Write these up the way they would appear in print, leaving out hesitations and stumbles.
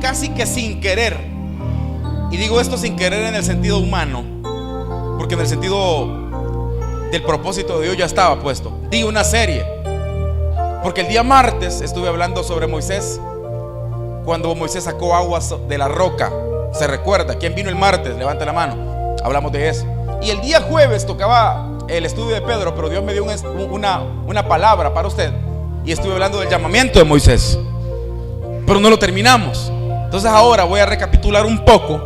Casi que sin querer, y digo esto sin querer en el sentido humano, porque en el sentido del propósito de Dios ya estaba puesto. Di una serie, porque el día martes estuve hablando sobre Moisés, cuando Moisés sacó aguas de la roca. ¿Se recuerda? ¿Quién vino el martes? Levante la mano. Hablamos de eso. Y el día jueves tocaba el estudio de Pedro, pero Dios me dio una palabra para usted, y estuve hablando del llamamiento de Moisés, pero no lo terminamos. Entonces ahora voy a recapitular un poco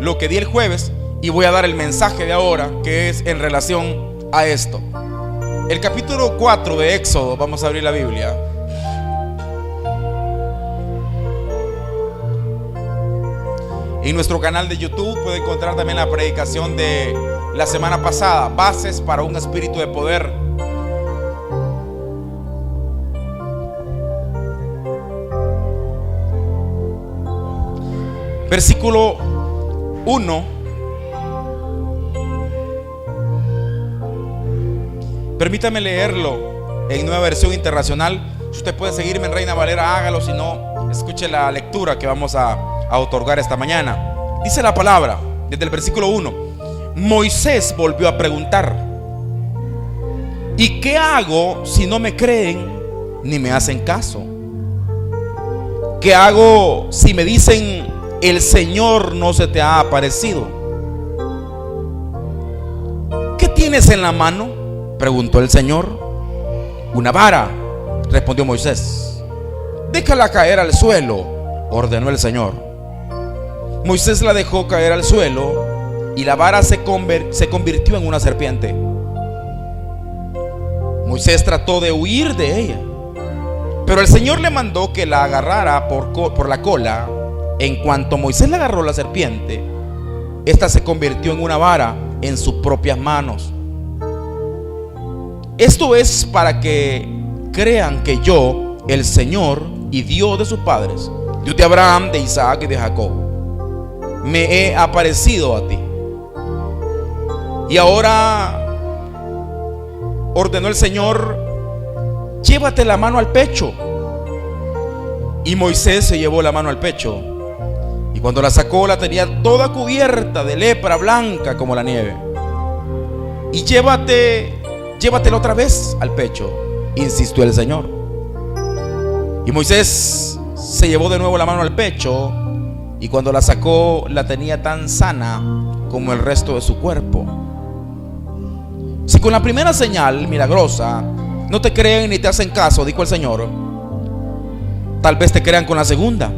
lo que di el jueves y voy a dar el mensaje de ahora, que es en relación a esto. El capítulo 4 de Éxodo, vamos a abrir la Biblia. En nuestro canal de YouTube puede encontrar también la predicación de la semana pasada, Bases para un espíritu de poder. Versículo 1. Permítame leerlo en Nueva Versión Internacional. Si usted puede seguirme en Reina Valera, hágalo. Si no, escuche la lectura que vamos a otorgar esta mañana. Dice la palabra desde el versículo 1. Moisés volvió a preguntar: ¿y qué hago si no me creen ni me hacen caso? ¿Qué hago si me dicen: el Señor no se te ha aparecido? ¿Qué tienes en la mano?, preguntó el Señor. Una vara, respondió Moisés. Déjala caer al suelo, ordenó el Señor. Moisés la dejó caer al suelo y la vara se convirtió en una serpiente. Moisés trató de huir de ella, pero el Señor le mandó que la agarrara por la cola. En cuanto Moisés le agarró la serpiente, esta se convirtió en una vara en sus propias manos. Esto es para que crean que yo, el Señor y Dios de sus padres, Dios de Abraham, de Isaac y de Jacob, me he aparecido a ti. Y ahora ordenó el Señor: llévate la mano al pecho. Y Moisés se llevó la mano al pecho, y cuando la sacó la tenía toda cubierta de lepra blanca como la nieve. Y llévatela otra vez al pecho, insistió el Señor. Y Moisés se llevó de nuevo la mano al pecho, y cuando la sacó la tenía tan sana como el resto de su cuerpo. Si con la primera señal milagrosa no te creen ni te hacen caso, dijo el Señor, tal vez te crean con la segunda.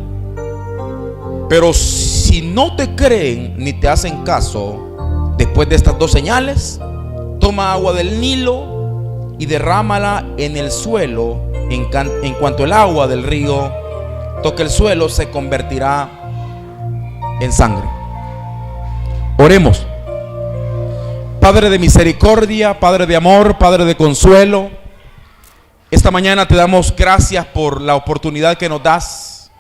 Pero si no te creen ni te hacen caso después de estas dos señales, toma agua del Nilo y derrámala en el suelo. En cuanto el agua del río toque el suelo, se convertirá en sangre. Oremos. Padre de misericordia, Padre de amor, Padre de consuelo, esta mañana te damos gracias por la oportunidad que nos das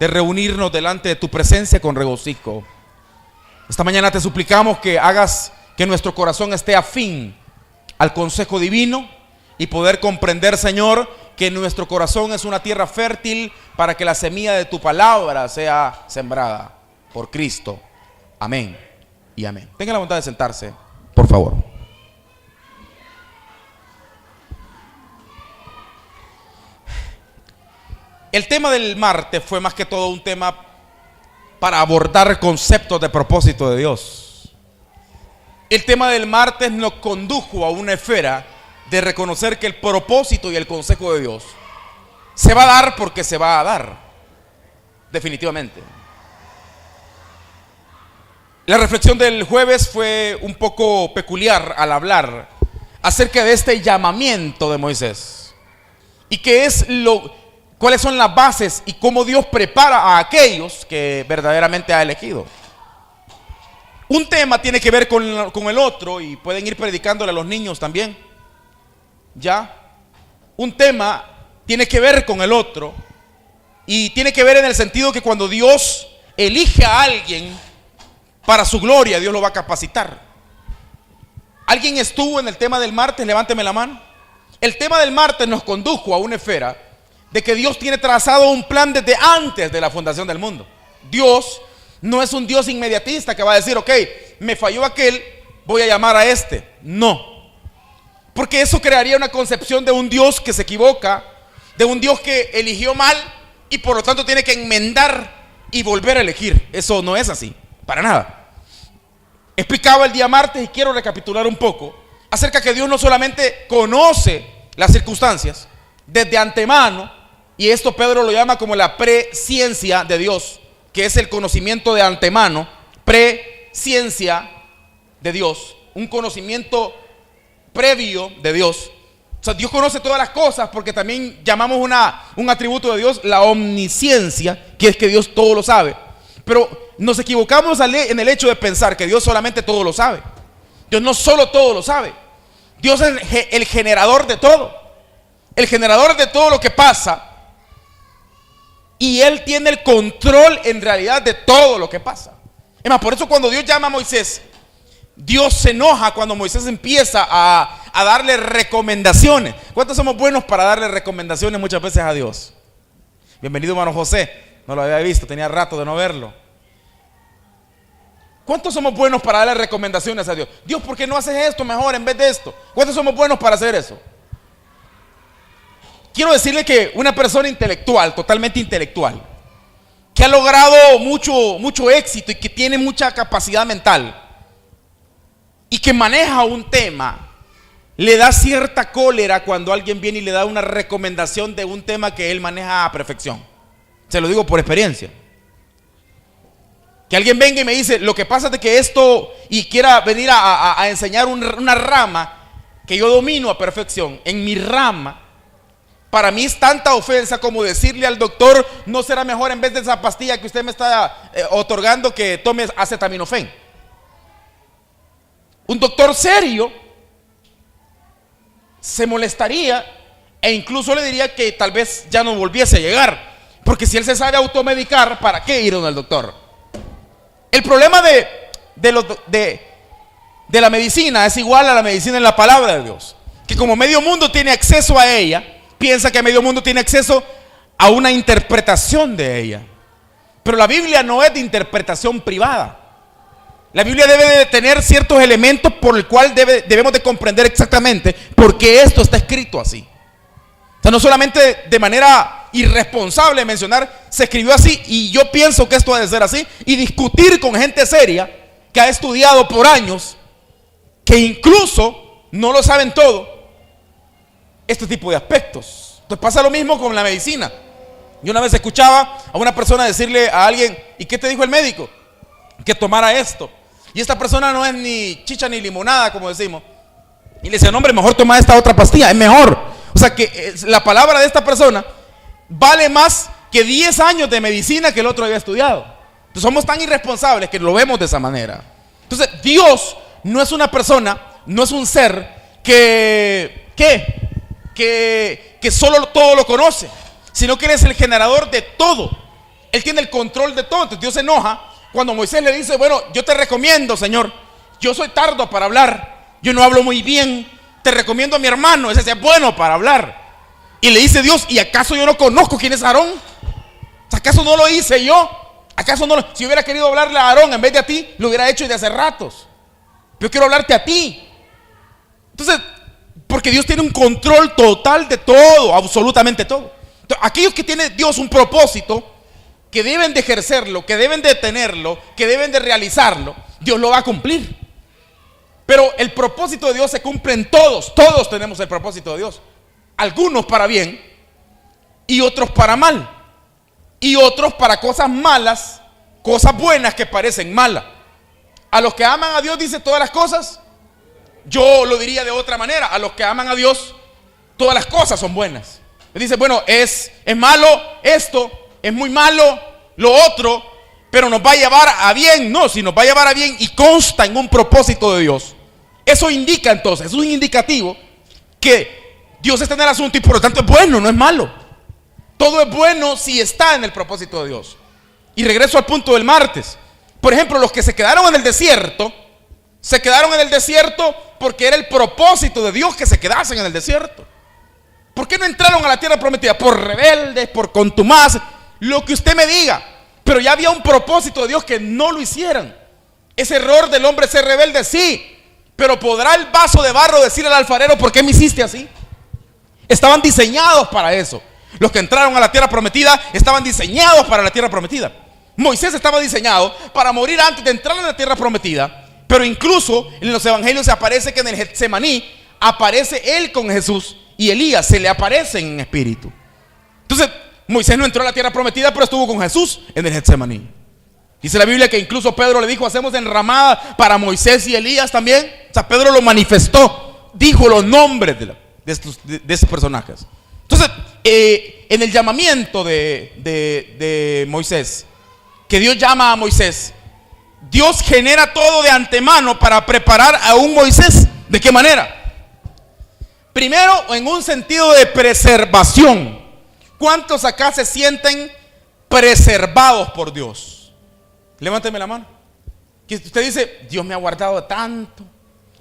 de reunirnos delante de tu presencia con regocijo. Esta mañana te suplicamos que hagas que nuestro corazón esté afín al consejo divino y poder comprender, Señor, que nuestro corazón es una tierra fértil para que la semilla de tu palabra sea sembrada por Cristo. Amén y amén. Tenga la bondad de sentarse, por favor. El tema del martes fue más que todo un tema para abordar conceptos de propósito de Dios. el tema del martes nos condujo a una esfera de reconocer que el propósito y el consejo de Dios se va a dar porque se va a dar, definitivamente. La reflexión del jueves fue un poco peculiar al hablar acerca de este llamamiento de Moisés y cuáles son las bases y cómo Dios prepara a aquellos que verdaderamente ha elegido. Un tema tiene que ver con el otro y pueden ir predicándole a los niños también. ¿Ya? Un tema tiene que ver con el otro y tiene que ver en el sentido que cuando Dios elige a alguien para su gloria, Dios lo va a capacitar. ¿Alguien estuvo en el tema del martes? Levánteme la mano. El tema del martes nos condujo a una esfera de que Dios tiene trazado un plan desde antes de la fundación del mundo. Dios no es un Dios inmediatista que va a decir, ok, me falló aquel, voy a llamar a este. No. Porque eso crearía una concepción de un Dios que se equivoca, de un Dios que eligió mal y por lo tanto tiene que enmendar y volver a elegir. Eso no es así, para nada. Explicaba el día martes y quiero recapitular un poco acerca que Dios no solamente conoce las circunstancias desde antemano, y esto Pedro lo llama como la presciencia de Dios, que es el conocimiento de antemano, presciencia de Dios, un conocimiento previo de Dios. O sea, Dios conoce todas las cosas porque también llamamos un atributo de Dios la omnisciencia, que es que Dios todo lo sabe. Pero nos equivocamos en el hecho de pensar que Dios solamente todo lo sabe. Dios no solo todo lo sabe. Dios es el generador de todo. El generador de todo lo que pasa. Y Él tiene el control en realidad de todo lo que pasa. Es más, por eso cuando Dios llama a Moisés, Dios se enoja cuando Moisés empieza a darle recomendaciones. ¿Cuántos somos buenos para darle recomendaciones muchas veces a Dios? Bienvenido, hermano José. No lo había visto, tenía rato de no verlo. ¿Cuántos somos buenos para darle recomendaciones a Dios? Dios, ¿por qué no haces esto mejor en vez de esto? ¿Cuántos somos buenos para hacer eso? Quiero decirle que una persona intelectual, totalmente intelectual, que ha logrado mucho éxito y que tiene mucha capacidad mental y que maneja un tema, le da cierta cólera cuando alguien viene y le da una recomendación de un tema que él maneja a perfección. Se lo digo por experiencia. Que alguien venga y me dice, lo que pasa es de que esto, y quiera venir a enseñar una rama que yo domino a perfección, en mi rama, para mí es tanta ofensa como decirle al doctor, no será mejor en vez de esa pastilla que usted me está otorgando que tome acetaminofén. Un doctor serio se molestaría e incluso le diría que tal vez ya no volviese a llegar, porque si él se sabe automedicar, ¿para qué ir al doctor? El problema de la medicina es igual a la medicina en la palabra de Dios, que como medio mundo tiene acceso a ella, piensa que medio mundo tiene acceso a una interpretación de ella. Pero la Biblia no es de interpretación privada. La Biblia debe de tener ciertos elementos por el cual debemos de comprender exactamente por qué esto está escrito así. O sea, no solamente de manera irresponsable mencionar, se escribió así y yo pienso que esto debe ser así, y discutir con gente seria que ha estudiado por años, que incluso no lo saben todo, este tipo de aspectos. Entonces pasa lo mismo con la medicina. Yo una vez escuchaba a una persona decirle a alguien, ¿y qué te dijo el médico? Que tomara esto. Y esta persona no es ni chicha ni limonada, como decimos. Y le decía, no hombre, mejor toma esta otra pastilla, es mejor. O sea que la palabra de esta persona vale más que 10 años de medicina que el otro había estudiado. Entonces somos tan irresponsables que lo vemos de esa manera. Entonces Dios no es una persona, no es un ser que solo todo lo conoce, sino que Él es el generador de todo. Él tiene el control de todo. Entonces Dios se enoja cuando Moisés le dice, bueno, yo te recomiendo, Señor, yo soy tardo para hablar, yo no hablo muy bien, te recomiendo a mi hermano, ese es bueno para hablar. Y le dice Dios, ¿y acaso yo no conozco quién es Aarón? ¿Acaso no lo hice yo? ¿Acaso no si hubiera querido hablarle a Aarón en vez de a ti, lo hubiera hecho desde hace ratos? Yo quiero hablarte a ti. Entonces, porque Dios tiene un control total de todo, absolutamente todo. Entonces, aquellos que tiene Dios un propósito, que deben de ejercerlo, que deben de tenerlo, que deben de realizarlo, Dios lo va a cumplir. Pero el propósito de Dios se cumple en todos. Todos tenemos el propósito de Dios. Algunos para bien y otros para mal. Y otros para cosas malas, cosas buenas que parecen malas. A los que aman a Dios dice todas las cosas. Yo lo diría de otra manera. A los que aman a Dios, todas las cosas son buenas. Dice, bueno, es malo esto, es muy malo lo otro, pero nos va a llevar a bien. No, si nos va a llevar a bien y consta en un propósito de Dios, eso indica entonces, es un indicativo que Dios está en el asunto y por lo tanto es bueno, no es malo. Todo es bueno si está en el propósito de Dios. Y regreso al punto del martes. Por ejemplo, los que se quedaron en el desierto porque era el propósito de Dios que se quedasen en el desierto. ¿Por qué no entraron a la tierra prometida? Por rebeldes, por contumaz, lo que usted me diga. Pero ya había un propósito de Dios que no lo hicieran. Ese error del hombre ser rebelde, sí. Pero ¿podrá el vaso de barro decirle al alfarero, ¿por qué me hiciste así? Estaban diseñados para eso. Los que entraron a la tierra prometida estaban diseñados para la tierra prometida. Moisés estaba diseñado para morir antes de entrar a la tierra prometida. Pero incluso en los evangelios se aparece que en el Getsemaní aparece él con Jesús y Elías se le aparecen en espíritu. Entonces Moisés no entró a la tierra prometida, pero estuvo con Jesús en el Getsemaní. Dice la Biblia que incluso Pedro le dijo, hacemos enramada para Moisés y Elías también. O sea, Pedro lo manifestó, dijo los nombres de estos personajes. Entonces, en el llamamiento de Moisés, que Dios llama a Moisés, Dios genera todo de antemano para preparar a un Moisés. ¿De qué manera? Primero, en un sentido de preservación. ¿Cuántos acá se sienten preservados por Dios? Levánteme la mano. Que usted dice, Dios me ha guardado tanto.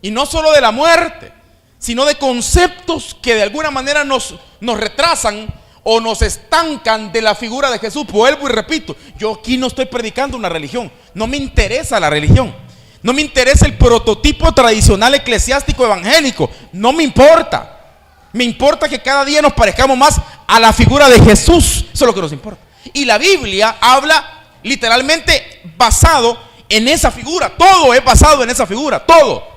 Y no solo de la muerte, sino de conceptos que de alguna manera nos retrasan o nos estancan de la figura de Jesús. Vuelvo y repito, yo aquí no estoy predicando una religión. No me interesa la religión. No me interesa el prototipo tradicional eclesiástico evangélico. No me importa. Me importa que cada día nos parezcamos más a la figura de Jesús. Eso es lo que nos importa. Y la Biblia habla literalmente basado en esa figura. Todo es basado en esa figura. Todo.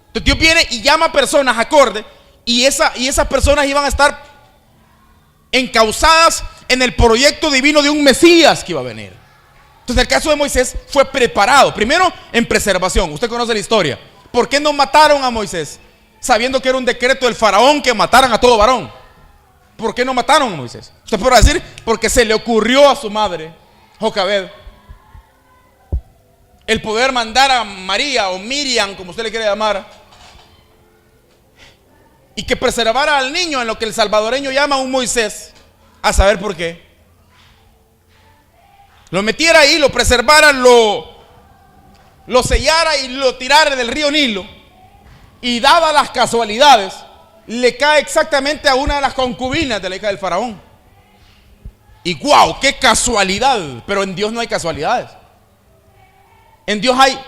Entonces Dios viene y llama a personas acorde. Y esas personas iban a estar encausadas en el proyecto divino de un Mesías que iba a venir. Entonces el caso de Moisés fue preparado. Primero en preservación. Usted conoce la historia. ¿Por qué no mataron a Moisés? Sabiendo que era un decreto del faraón que mataran a todo varón. ¿Por qué no mataron a Moisés? Usted podrá decir, porque se le ocurrió a su madre, Jocabed, el poder mandar a María o Miriam, como usted le quiere llamar, y que preservara al niño en lo que el salvadoreño llama un Moisés. A saber por qué. Lo metiera ahí, lo preservara, lo sellara y lo tirara del río Nilo. Y dadas las casualidades, le cae exactamente a una de las concubinas de la hija del faraón. Y guau, qué casualidad. Pero en Dios no hay casualidades. En Dios hay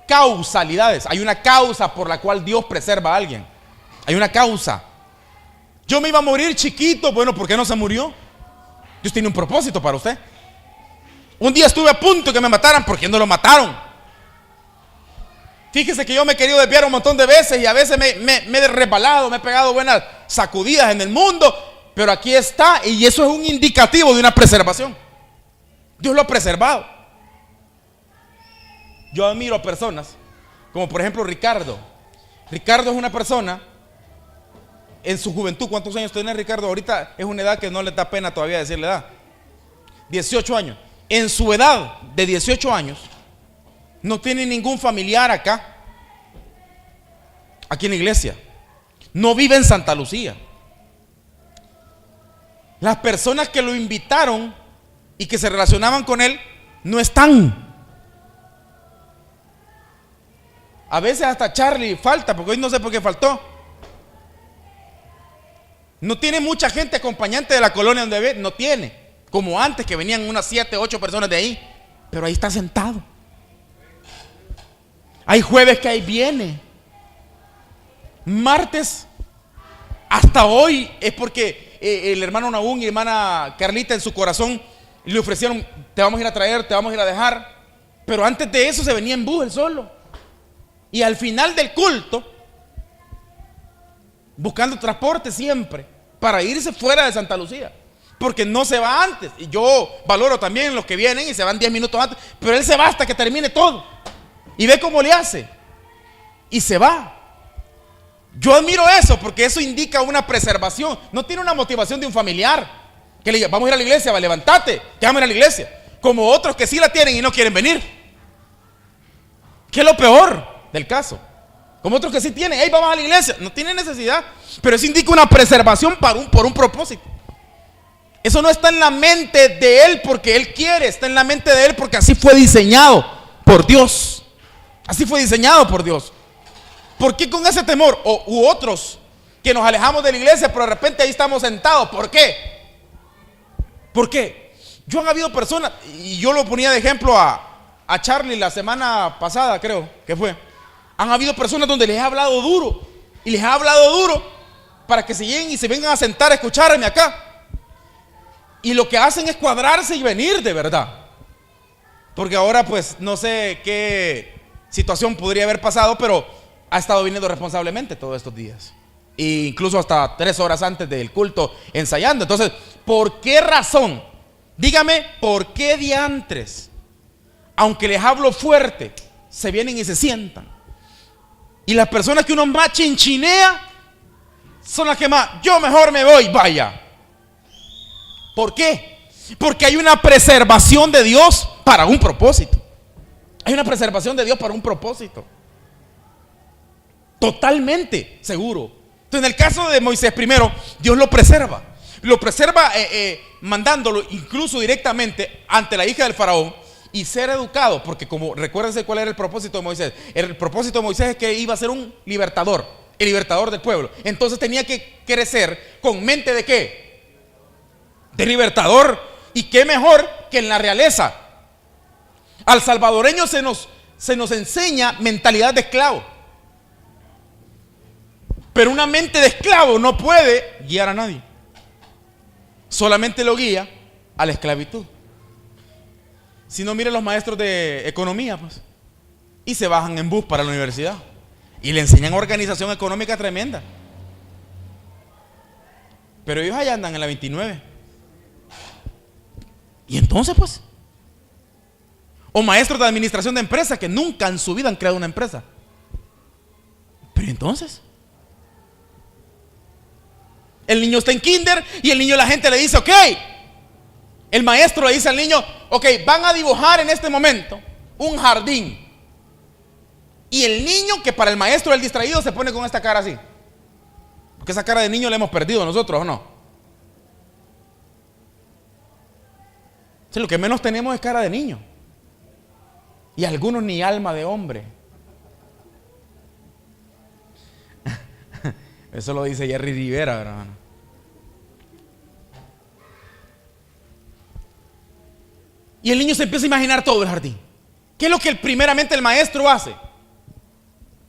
causalidades. Hay una causa por la cual Dios preserva a alguien. Hay una causa. Yo me iba a morir chiquito. Bueno, ¿por qué no se murió? Dios tiene un propósito para usted. Un día estuve a punto de que me mataran. ¿Por qué no lo mataron? Fíjese que yo me he querido desviar un montón de veces y a veces me he resbalado, me he pegado buenas sacudidas en el mundo, pero aquí está, y eso es un indicativo de una preservación. Dios lo ha preservado. Yo admiro a personas como por ejemplo Ricardo. Ricardo es una persona en su juventud. ¿Cuántos años tiene Ricardo? Ahorita es una edad que no le da pena todavía decirle edad. 18 años. En su edad de 18 años no tiene ningún familiar acá, aquí en la iglesia. No vive en Santa Lucía. Las personas que lo invitaron y que se relacionaban con él no están. A veces hasta Charlie falta, porque hoy no sé por qué faltó. No tiene mucha gente acompañante de la colonia donde vive, no tiene. Como antes, que venían unas 7, 8 personas de ahí. Pero ahí está sentado. Hay jueves que ahí viene. Martes, hasta hoy, es porque el hermano Nahum y la hermana Carlita en su corazón le ofrecieron, te vamos a ir a traer, te vamos a ir a dejar. Pero antes de eso se venía en bus él solo. Y al final del culto, buscando transporte siempre para irse fuera de Santa Lucía, porque no se va antes. Y yo valoro también los que vienen y se van 10 minutos antes, pero él se va hasta que termine todo y ve cómo le hace y se va. Yo admiro eso porque eso indica una preservación. No tiene una motivación de un familiar que le diga, vamos a ir a la iglesia, va, levántate, que vamos a ir a la iglesia. Como otros que sí la tienen y no quieren venir, que es lo peor del caso. Como otros que sí tienen, hey, vamos a la iglesia, no tienen necesidad, pero eso indica una preservación por un propósito. Eso no está en la mente de él porque él quiere, está en la mente de él porque así fue diseñado por Dios. Así fue diseñado por Dios. ¿Por qué con ese temor? U otros que nos alejamos de la iglesia, pero de repente ahí estamos sentados. ¿Por qué? ¿Por qué? Yo han habido personas, y yo lo ponía de ejemplo a Charlie la semana pasada, creo que fue. Han habido personas donde les he hablado duro, y les he hablado duro para que se lleguen y se vengan a sentar a escucharme acá. Y lo que hacen es cuadrarse y venir de verdad. Porque ahora pues no sé qué situación podría haber pasado, pero ha estado viniendo responsablemente todos estos días. E incluso hasta 3 horas antes del culto ensayando. Entonces, ¿por qué razón? Dígame, ¿por qué diantres? Aunque les hablo fuerte, se vienen y se sientan. Y las personas que uno más chinchinea son las que más, yo mejor me voy, vaya. ¿Por qué? Porque hay una preservación de Dios para un propósito. Hay una preservación de Dios para un propósito. Totalmente seguro. Entonces, en el caso de Moisés primero, Dios lo preserva. Lo preserva mandándolo incluso directamente ante la hija del faraón y ser educado. Porque como recuérdense cuál era el propósito de Moisés. El propósito de Moisés es que iba a ser un libertador. El libertador del pueblo. Entonces tenía que crecer con mente de ¿qué? De libertador. Y qué mejor que en la realeza. Al salvadoreño se nos enseña mentalidad de esclavo. Pero una mente de esclavo no puede guiar a nadie. Solamente lo guía a la esclavitud. Si no, mire los maestros de economía, pues. Y se bajan en bus para la universidad. Y le enseñan organización económica tremenda. Pero ellos allá andan en la 29. Y entonces, pues. O maestros de administración de empresas que nunca en su vida han creado una empresa. Pero entonces. El niño está en kinder y el niño, la gente le dice, ok. El maestro le dice al niño, ok, van a dibujar en este momento un jardín. Y el niño, que para el maestro es el distraído, se pone con esta cara así. Porque esa cara de niño la hemos perdido nosotros, ¿o no? Sí, lo que menos tenemos es cara de niño. Y algunos ni alma de hombre. Eso lo dice Jerry Rivera, hermano. Y el niño se empieza a imaginar todo el jardín. ¿Qué es lo que primeramente el maestro hace?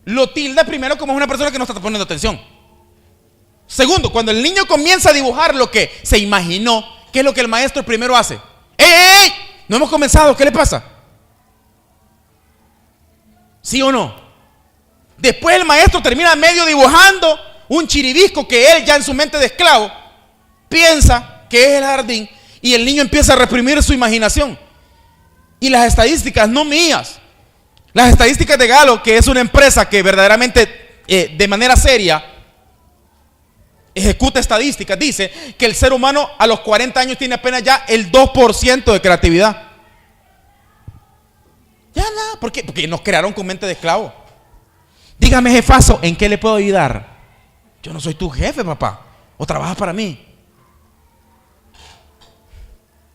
Lo tilda primero como una persona que no está poniendo atención. Segundo, cuando el niño comienza a dibujar lo que se imaginó, ¿qué es lo que el maestro primero hace? ¡Ey, ey, ey! No hemos comenzado, ¿qué le pasa? ¿Sí o no? Después el maestro termina medio dibujando un chiribisco que él ya en su mente de esclavo piensa que es el jardín, y el niño empieza a reprimir su imaginación. Y las estadísticas, no mías, las estadísticas de Galo, que es una empresa que verdaderamente de manera seria ejecuta estadísticas, dice que el ser humano a los 40 años tiene apenas ya el 2% de creatividad. Ya nada, ¿por qué? Porque nos crearon con mente de esclavo. Dígame, jefazo, ¿en qué le puedo ayudar? Yo no soy tu jefe, papá. ¿O trabajas para mí?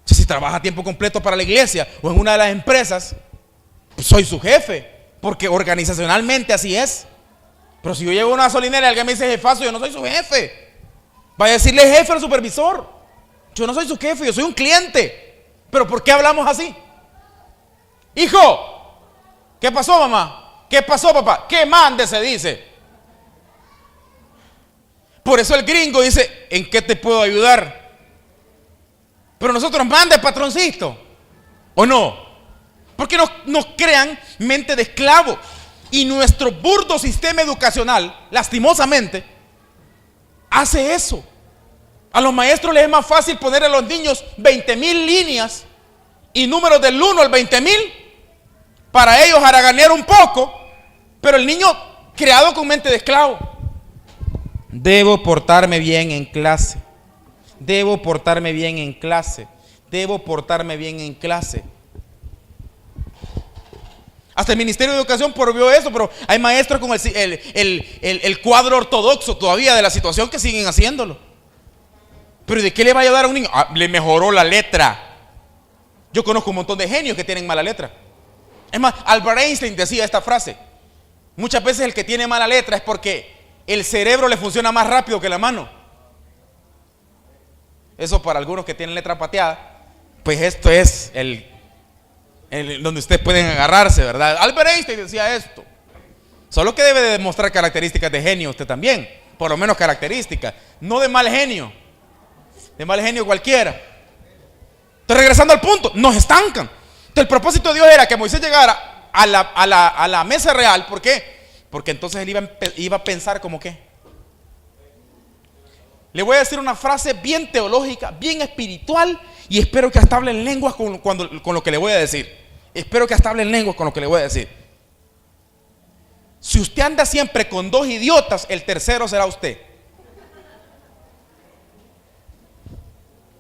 Si trabaja a tiempo completo para la iglesia o en una de las empresas, pues soy su jefe, porque organizacionalmente así es. Pero si yo llego a una gasolinera y alguien me dice jefazo, yo no soy su jefe. Vaya a decirle jefe al supervisor. Yo no soy su jefe, yo soy un cliente. Pero ¿por qué hablamos así? Hijo, ¿qué pasó, mamá? ¿Qué pasó, papá? ¿Qué mande se dice? Por eso el gringo dice, ¿en qué te puedo ayudar? Pero nosotros mande, patroncito, ¿o no? Porque nos crean mente de esclavo. Y nuestro burdo sistema educacional, lastimosamente, hace eso. A los maestros les es más fácil poner a los niños 20,000 líneas y números del 1 al 20,000 para ellos haraganear un poco, pero el niño creado con mente de esclavo. Debo portarme bien en clase. Debo portarme bien en clase. Debo portarme bien en clase. Hasta el Ministerio de Educación prohibió eso, pero hay maestros con el cuadro ortodoxo todavía de la situación que siguen haciéndolo. Pero ¿de qué le va a ayudar a un niño? Le mejoró la letra. Yo conozco un montón de genios que tienen mala letra. Es más, Albert Einstein decía esta frase: muchas veces el que tiene mala letra es porque el cerebro le funciona más rápido que la mano. Eso para algunos que tienen letra pateada, pues esto es donde ustedes pueden agarrarse, ¿verdad? Albert Einstein decía esto. Solo que debe de demostrar características de genio usted también, por lo menos características, no de mal genio. De mal genio cualquiera. Entonces, regresando al punto, nos estancan. Entonces, el propósito de Dios era que Moisés llegara a la mesa real. ¿Por qué? Porque entonces él iba a pensar como qué. Le voy a decir una frase bien teológica, bien espiritual, y espero que hasta hablen lenguas con lo que le voy a decir. Espero que hasta hablen lenguas con lo que le voy a decir. Si usted anda siempre con dos idiotas, el tercero será usted.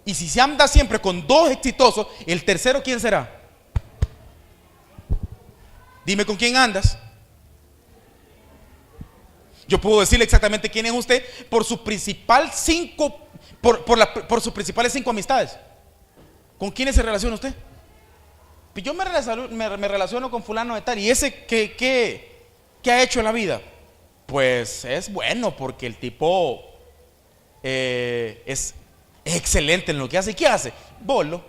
Y si se anda siempre con dos exitosos, el tercero, ¿quién será? Dime con quién andas. Yo puedo decirle exactamente quién es usted por sus principales por sus principales 5 amistades. ¿Con quiénes se relaciona usted? Pues yo me relaciono con fulano de tal. ¿Y ese qué ha hecho en la vida? Pues es bueno porque el tipo es excelente en lo que hace. ¿Y qué hace? Bolo.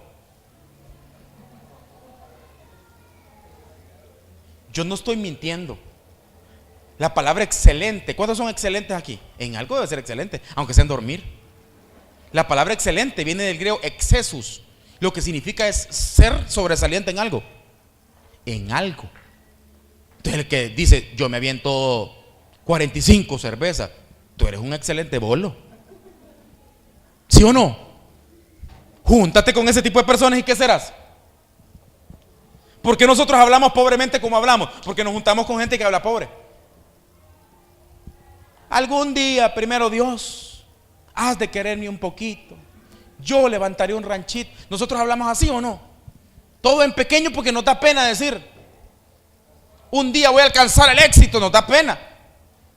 Yo no estoy mintiendo. La palabra excelente, ¿cuántos son excelentes aquí? En algo debe ser excelente, aunque sea en dormir. La palabra excelente viene del griego excelsus. Lo que significa es ser sobresaliente en algo. En algo. Entonces el que dice, yo me aviento 45 cervezas, tú eres un excelente bolo. ¿Sí o no? Júntate con ese tipo de personas y ¿qué serás? ¿Por qué nosotros hablamos pobremente como hablamos? Porque nos juntamos con gente que habla pobre. Algún día, primero Dios, has de quererme un poquito. Yo levantaré un ranchito. ¿Nosotros hablamos así o no? Todo en pequeño porque nos da pena decir. Un día voy a alcanzar el éxito, nos da pena.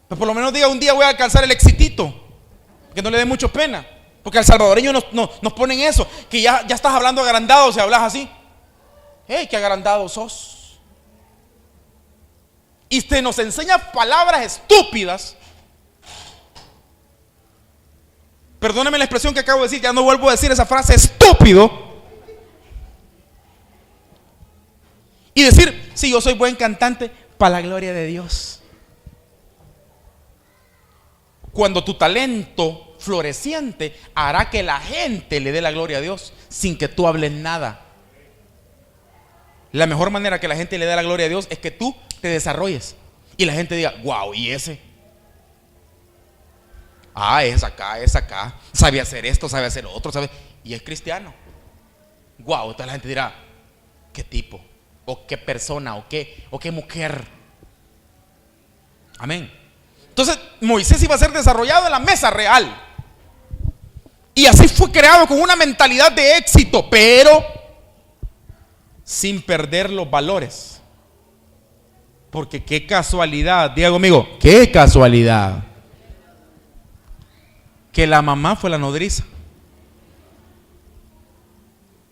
Pero por lo menos diga un día voy a alcanzar el éxito. Que no le dé mucho pena. Porque al salvadoreño nos ponen eso. Que ya estás hablando agrandado si hablas así. ¡Hey, qué agrandado sos! Y se nos enseña palabras estúpidas. Perdóneme la expresión que acabo de decir, ya no vuelvo a decir esa frase, estúpido. Y decir, sí, yo soy buen cantante para la gloria de Dios. Cuando tu talento floreciente hará que la gente le dé la gloria a Dios sin que tú hables nada. La mejor manera que la gente le dé la gloria a Dios es que tú te desarrolles y la gente diga, wow, ¿y ese? Es acá, sabe hacer esto, sabe hacer otro, sabe, y es cristiano. Wow, entonces la gente dirá, ¿qué tipo? O qué persona, o qué mujer. Amén. Entonces Moisés iba a ser desarrollado en la mesa real. Y así fue creado con una mentalidad de éxito, pero sin perder los valores. Porque qué casualidad, diga conmigo, qué casualidad que la mamá fue la nodriza.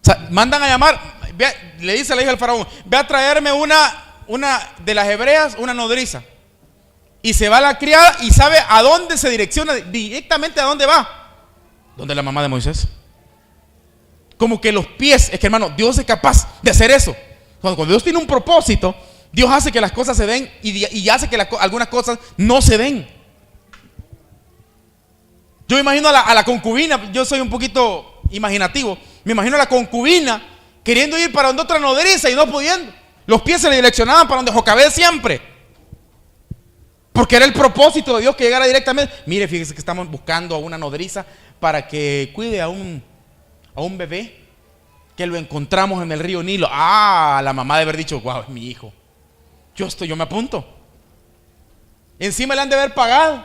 O sea, mandan a llamar, le dice la hija del faraón, ve a traerme una de las hebreas, una nodriza. Y se va la criada y sabe a dónde se direcciona, directamente a dónde va. ¿Dónde la mamá de Moisés? Como que los pies, es que hermano, Dios es capaz de hacer eso. Cuando Dios tiene un propósito, Dios hace que las cosas se den y hace que algunas cosas no se den. Yo me imagino a la concubina, yo soy un poquito imaginativo, me imagino a la concubina queriendo ir para donde otra nodriza y no pudiendo. Los pies se le direccionaban para donde Jocabed siempre. Porque era el propósito de Dios que llegara directamente. Mire, fíjese que estamos buscando a una nodriza para que cuide a un bebé que lo encontramos en el río Nilo. La mamá de haber dicho, wow, es mi hijo. Yo me apunto. Encima le han de haber pagado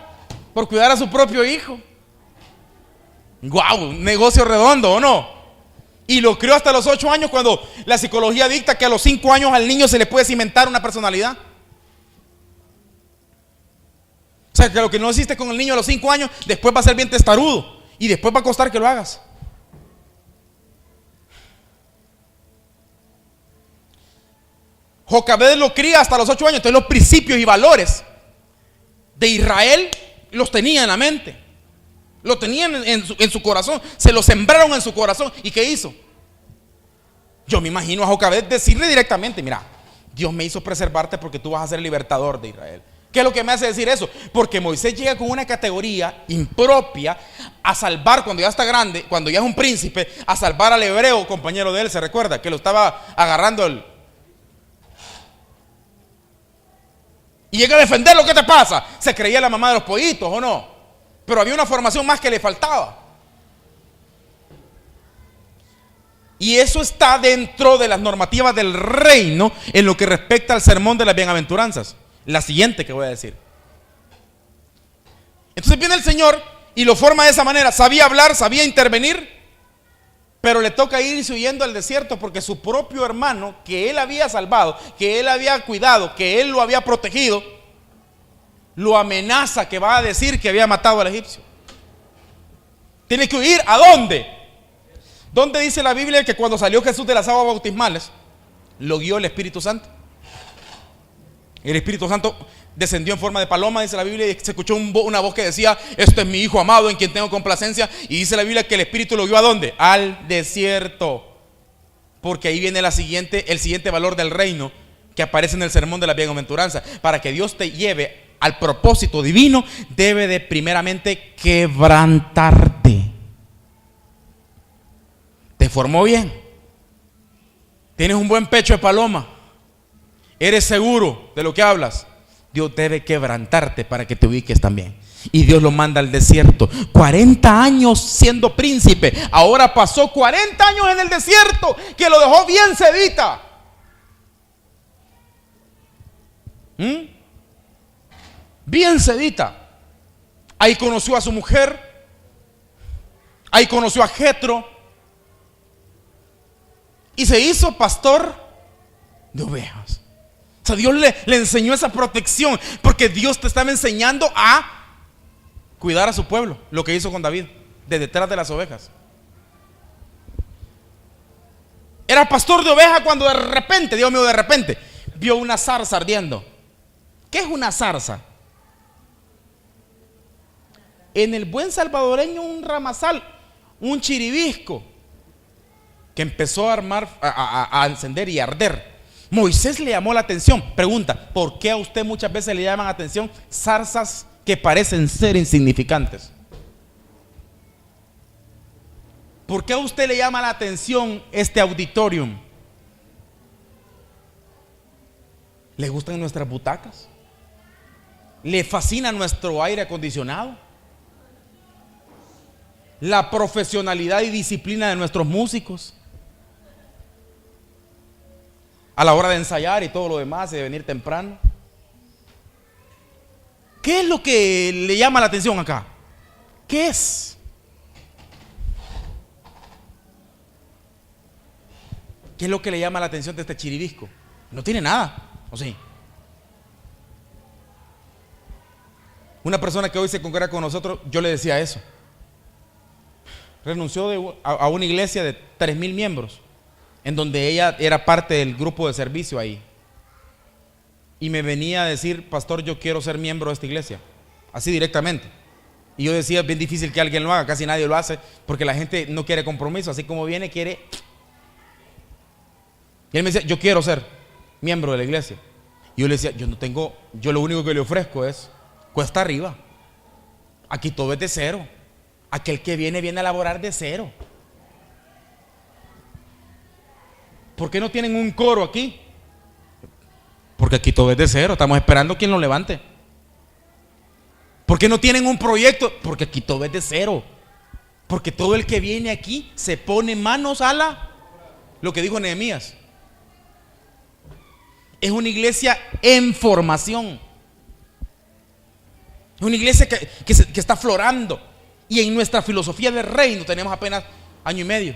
por cuidar a su propio hijo. Wow, un negocio redondo, ¿o no? Y lo crió hasta los 8 años, cuando la psicología dicta que a los 5 años al niño se le puede cimentar una personalidad. O sea, que lo que no hiciste con el niño a los 5 años, después va a ser bien testarudo. Y después va a costar que lo hagas. Jocabed lo cría hasta los 8 años. Entonces los principios y valores de Israel los tenía en la mente. Lo tenían en su corazón. Se lo sembraron en su corazón. ¿Y qué hizo? Yo me imagino a Jocabed decirle directamente, mira, Dios me hizo preservarte porque tú vas a ser el libertador de Israel. ¿Qué es lo que me hace decir eso? Porque Moisés llega con una categoría impropia a salvar, cuando ya está grande, cuando ya es un príncipe, a salvar al hebreo compañero de él. ¿Se recuerda? Que lo estaba agarrando y llega a defender. ¿Lo que te pasa? Se creía la mamá de los pollitos, ¿o no? Pero había una formación más que le faltaba. Y eso está dentro de las normativas del reino en lo que respecta al sermón de las bienaventuranzas. La siguiente que voy a decir. Entonces viene el Señor y lo forma de esa manera. Sabía hablar, sabía intervenir, pero le toca irse huyendo al desierto porque su propio hermano, que él había salvado, que él había cuidado, que él lo había protegido, lo amenaza que va a decir que había matado al egipcio. Tiene que huir. ¿A dónde? ¿Dónde dice la Biblia que cuando salió Jesús de las aguas bautismales lo guió el Espíritu Santo? El Espíritu Santo descendió en forma de paloma, dice la Biblia, y se escuchó una voz que decía, este es mi Hijo amado en quien tengo complacencia. Y dice la Biblia que el Espíritu lo guió ¿a dónde? Al desierto. Porque ahí viene el siguiente valor del reino que aparece en el sermón de la bienaventuranza. Para que Dios te lleve al propósito divino, debe de primeramente quebrantarte. Te formó bien. Tienes un buen pecho de paloma. Eres seguro de lo que hablas. Dios debe quebrantarte para que te ubiques también. Y Dios lo manda al desierto. 40 años siendo príncipe. Ahora pasó 40 años en el desierto, que lo dejó bien sedita. Bien sedita. Ahí conoció a su mujer. Ahí conoció a Jetro. Y se hizo pastor de ovejas. O sea, Dios le enseñó esa protección, porque Dios te estaba enseñando a cuidar a su pueblo. Lo que hizo con David, de detrás de las ovejas. Era pastor de ovejas cuando de repente, Dios mío, de repente vio una zarza ardiendo. ¿Qué es una zarza? En el buen salvadoreño, un ramazal, un chiribisco que empezó a armar, a encender y a arder. Moisés le llamó la atención. Pregunta, ¿por qué a usted muchas veces le llaman atención zarzas que parecen ser insignificantes? ¿Por qué a usted le llama la atención este auditorium? ¿Le gustan nuestras butacas? ¿Le fascina nuestro aire acondicionado? ¿La profesionalidad y disciplina de nuestros músicos? A la hora de ensayar y todo lo demás y de venir temprano. ¿Qué es lo que le llama la atención acá? ¿Qué es? ¿Qué es lo que le llama la atención de este chiribisco? No tiene nada, ¿o sí? Una persona que hoy se congrega con nosotros, yo le decía eso. Renunció a una iglesia de 3,000 miembros, en donde ella era parte del grupo de servicio ahí. Y me venía a decir, pastor, yo quiero ser miembro de esta iglesia. Así directamente. Y yo decía, es bien difícil que alguien lo haga, casi nadie lo hace, porque la gente no quiere compromiso, así como viene, quiere. Y él me decía, yo quiero ser miembro de la iglesia. Y yo le decía, yo lo único que le ofrezco es cuesta arriba. Aquí todo es de cero. Aquel que viene a laborar de cero. ¿Por qué no tienen un coro aquí? Porque aquí todo es de cero. Estamos esperando quien lo levante. ¿Por qué no tienen un proyecto? Porque aquí todo es de cero. Porque todo el que viene aquí se pone manos a lo que dijo Nehemías. Es una iglesia en formación. Es una iglesia que está florando. Y en nuestra filosofía de reino tenemos apenas año y medio.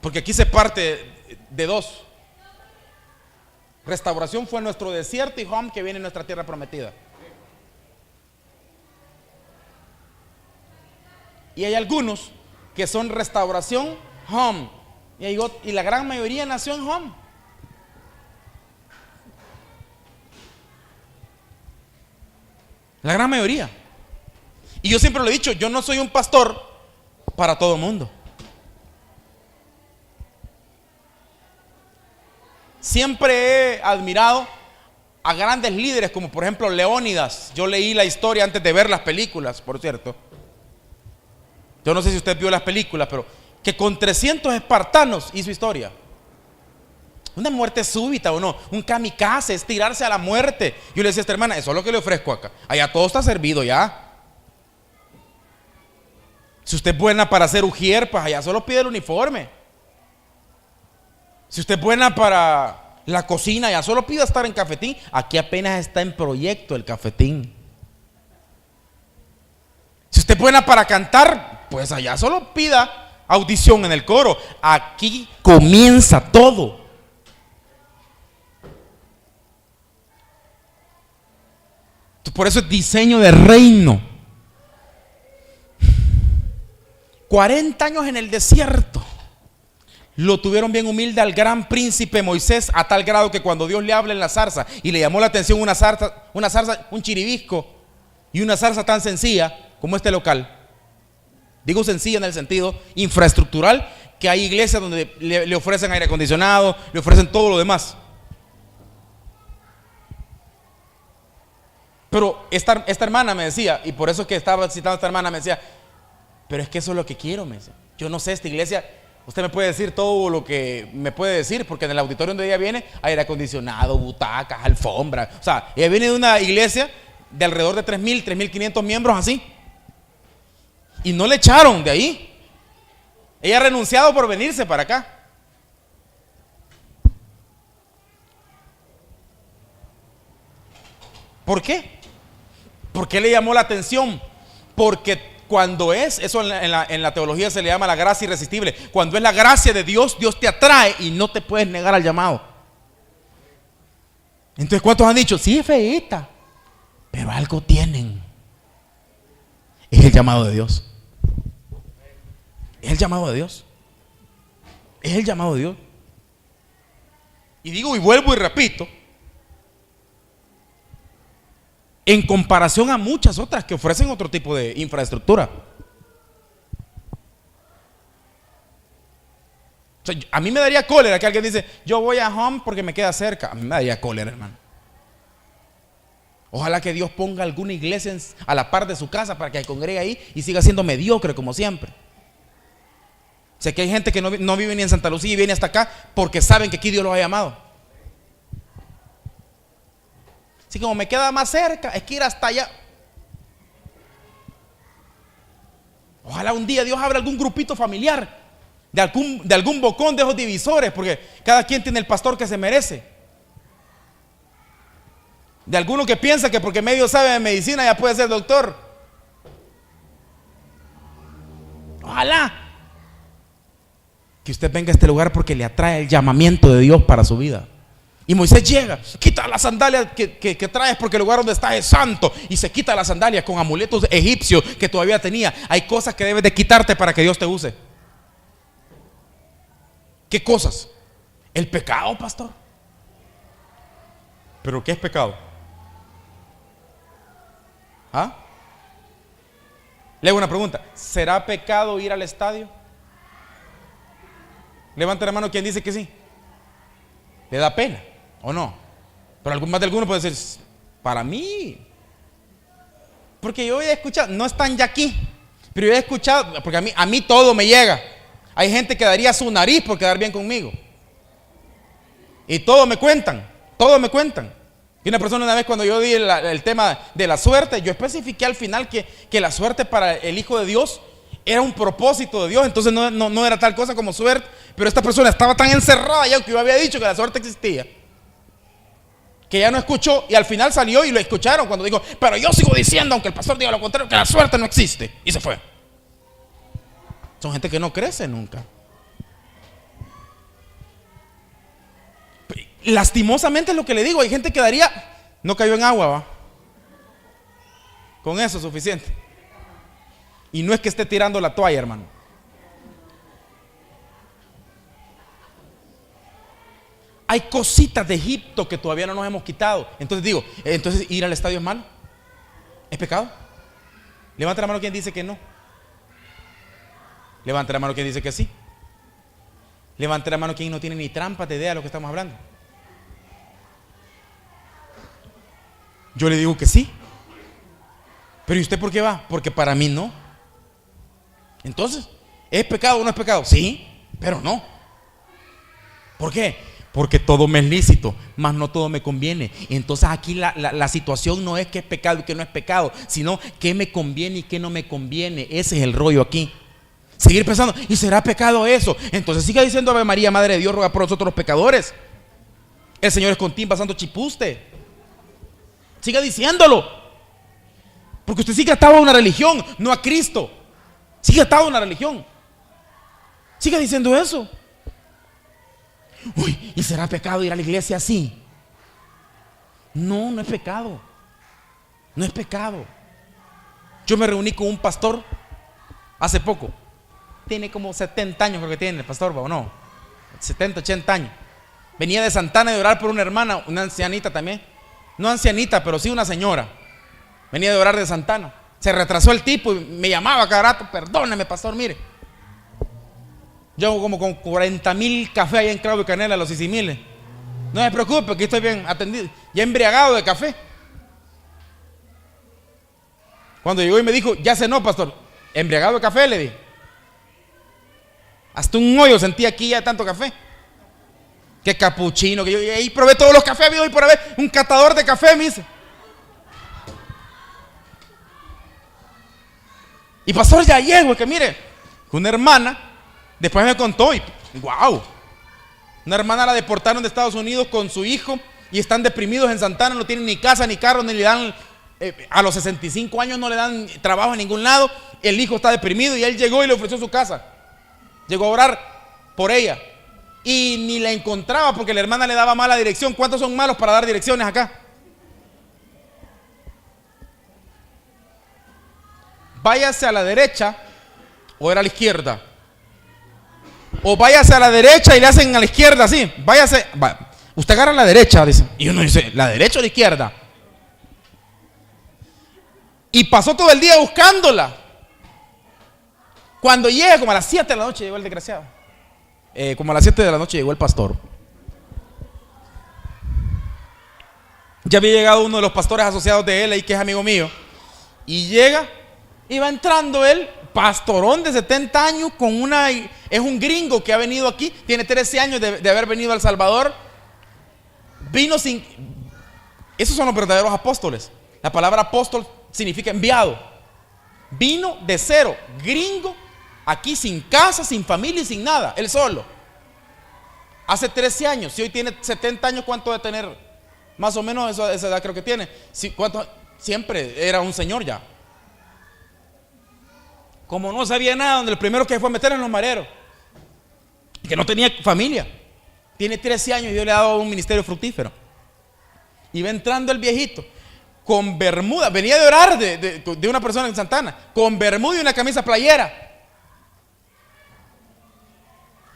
Porque aquí se parte de dos. Restauración fue nuestro desierto y Home, que viene en nuestra tierra prometida. Y hay algunos que son restauración, Home. Y la gran mayoría nació en Home. La gran mayoría. Y yo siempre lo he dicho, yo no soy un pastor para todo el mundo. Siempre he admirado a grandes líderes como por ejemplo Leónidas. Yo leí la historia antes de ver las películas, por cierto. Yo no sé si usted vio las películas, pero que con 300 espartanos hizo historia. Una muerte súbita o no, un kamikaze, es tirarse a la muerte. Yo le decía a esta hermana, eso es lo que le ofrezco acá. Allá todo está servido ya. Si usted es buena para hacer ujier, pues allá solo pide el uniforme. Si usted es buena para la cocina, ya solo pida estar en cafetín. Aquí apenas está en proyecto el cafetín. Si usted es buena para cantar, pues allá solo pida audición en el coro. Aquí comienza todo. Por eso es diseño de reino. 40 años en el desierto. Lo tuvieron bien humilde al gran príncipe Moisés, a tal grado que cuando Dios le habla en la zarza y le llamó la atención una zarza, un chiribisco y una zarza tan sencilla como este local. Digo sencilla en el sentido infraestructural, que hay iglesias donde le ofrecen aire acondicionado, le ofrecen todo lo demás. Pero esta hermana me decía, y por eso que estaba citando a esta hermana, me decía, pero es que eso es lo que quiero, me decía. Yo no sé, esta iglesia, usted me puede decir todo lo que me puede decir, porque en el auditorio donde ella viene, aire acondicionado, butacas, alfombras. O sea, ella viene de una iglesia de alrededor de 3.000, 3.500 miembros así. Y no le echaron de ahí. Ella ha renunciado por venirse para acá. ¿Por qué? ¿Por qué le llamó la atención? Porque cuando eso en la teología se le llama la gracia irresistible. Cuando es la gracia de Dios, Dios te atrae y no te puedes negar al llamado. Entonces, ¿cuántos han dicho? Sí, es feíta, pero algo tienen. Es el llamado de Dios. Es el llamado de Dios. Es el llamado de Dios. Y digo y vuelvo y repito, en comparación a muchas otras que ofrecen otro tipo de infraestructura. O sea, a mí me daría cólera que alguien dice, yo voy a Home porque me queda cerca. A mí me daría cólera, hermano. Ojalá que Dios ponga alguna iglesia a la par de su casa para que se congregue ahí y siga siendo mediocre como siempre. Sé que hay gente que no vive ni en Santa Lucía y viene hasta acá porque saben que aquí Dios los ha llamado. Así como me queda más cerca, es que ir hasta allá. Ojalá un día Dios abra algún grupito familiar, de algún bocón de esos divisores, porque cada quien tiene el pastor que se merece. De alguno que piensa que porque medio sabe de medicina ya puede ser doctor. Ojalá que usted venga a este lugar porque le atrae el llamamiento de Dios para su vida. Y Moisés llega, quita las sandalias que traes porque el lugar donde estás es santo. Y se quita las sandalias con amuletos egipcios que todavía tenía. Hay cosas que debes de quitarte para que Dios te use. ¿Qué cosas? El pecado, pastor. ¿Pero qué es pecado? ¿Ah? Le hago una pregunta. ¿Será pecado ir al estadio? Levante la mano quien dice que sí. ¿Le da pena o no? Pero más de alguno puede decir, para mí. Porque yo he escuchado, no están ya aquí, pero yo he escuchado, porque a mí todo me llega. Hay gente que daría su nariz por quedar bien conmigo. Y todo me cuentan, todo me cuentan. Y una persona una vez cuando yo di el tema de la suerte, yo especifiqué al final que la suerte para el Hijo de Dios era un propósito de Dios, entonces no era tal cosa como suerte, pero esta persona estaba tan encerrada ya que yo había dicho que la suerte existía, que ya no escuchó y al final salió y lo escucharon cuando dijo, pero yo sigo diciendo, aunque el pastor diga lo contrario, que la suerte no existe, y se fue. Son gente que no crece nunca. Lastimosamente es lo que le digo, hay gente que daría, no cayó en agua, ¿va? Con eso es suficiente. Y no es que esté tirando la toalla, hermano. Hay cositas de Egipto que todavía no nos hemos quitado. Entonces digo, entonces ir al estadio es malo, es pecado. Levanta la mano quien dice que no. Levanta la mano quien dice que sí. Levanta la mano quien no tiene ni trampa de idea de lo que estamos hablando. Yo le digo que sí. Pero ¿y usted por qué va? Porque para mí no. Entonces, ¿es pecado o no es pecado? Sí, pero no. ¿Por qué? Porque todo me es lícito, mas no todo me conviene. Entonces aquí la situación no es que es pecado y que no es pecado, sino que me conviene y que no me conviene. Ese es el rollo aquí. Seguir pensando, ¿y será pecado eso? Entonces siga diciendo Ave María, Madre de Dios, ruega por nosotros los pecadores. El Señor es contimba, santo chipuste. Siga diciéndolo. Porque usted sigue atado a una religión, no a Cristo. Sigue atado a una religión. Siga diciendo eso. Uy, ¿y será pecado ir a la iglesia así? No, no es pecado. No es pecado. Yo me reuní con un pastor hace poco. Tiene como 70 años, creo que tiene el pastor, ¿o no? 70, 80 años. Venía de Santana de orar por una hermana, una ancianita también. No ancianita, pero sí una señora. Venía de orar de Santana. Se retrasó el tipo y me llamaba cada rato. Perdóneme, pastor, mire. Yo hago como con 40,000 café ahí en Claudio Canela, los Sisimiles. No se preocupe, que estoy bien atendido. Ya embriagado de café. Cuando llegó y me dijo, ya cenó, pastor. Embriagado de café, le dije. Hasta un hoyo sentí aquí ya tanto café. Que capuchino, que yo ahí probé todos los cafés, había hoy por haber un catador de café, me dice. Y pastor, ya llego, que mire, una hermana, después me contó y wow, una hermana la deportaron de Estados Unidos con su hijo y están deprimidos en Santana, no tienen ni casa ni carro, ni le dan, a los 65 años no le dan trabajo en ningún lado, el hijo está deprimido y él llegó y le ofreció su casa, llegó a orar por ella y ni la encontraba porque la hermana le daba mala dirección. ¿Cuántos son malos para dar direcciones acá? Váyase a la derecha o era a la izquierda, o váyase a la derecha y le hacen a la izquierda así, váyase, usted agarra a la derecha, dice, y uno dice, ¿la derecha o la izquierda? Y pasó todo el día buscándola. Cuando llega, como a las 7 de la noche llegó el desgraciado, como a las 7 de la noche llegó el pastor. Ya había llegado uno de los pastores asociados de él ahí, que es amigo mío, y llega. Iba entrando él, pastorón de 70 años, es un gringo que ha venido aquí, tiene 13 años de haber venido a El Salvador. Vino sin, esos son los verdaderos apóstoles. La palabra apóstol significa enviado. Vino de cero, gringo, aquí sin casa, sin familia y sin nada, él solo. Hace 13 años, si hoy tiene 70 años, ¿cuánto debe tener? Más o menos esa edad creo que tiene. Siempre era un señor ya. Como no sabía nada, donde el primero que fue a meter en los mareros, que no tenía familia, tiene 13 años y yo le he dado un ministerio fructífero. Y va entrando el viejito con bermuda, venía de orar de una persona en Santana, con bermuda y una camisa playera.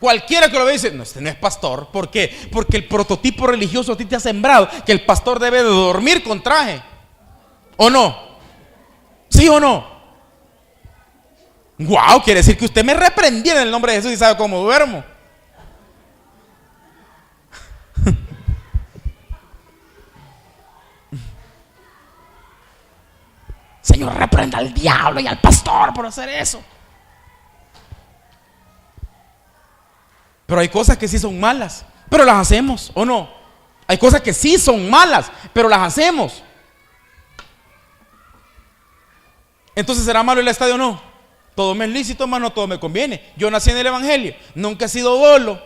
Cualquiera que lo ve dice, no, este no es pastor. ¿Por qué? Porque el prototipo religioso a ti te ha sembrado que el pastor debe de dormir con traje. ¿O no? ¿Sí o no? Wow, quiere decir que usted me reprendiera en el nombre de Jesús y sabe cómo duermo. Señor, reprenda al diablo y al pastor por hacer eso. Pero hay cosas que sí son malas, pero las hacemos, ¿o no? Hay cosas que sí son malas, pero las hacemos. Entonces, ¿será malo el estadio o no? Todo me es lícito, mas no todo me conviene. Yo nací en el evangelio, nunca he sido bolo.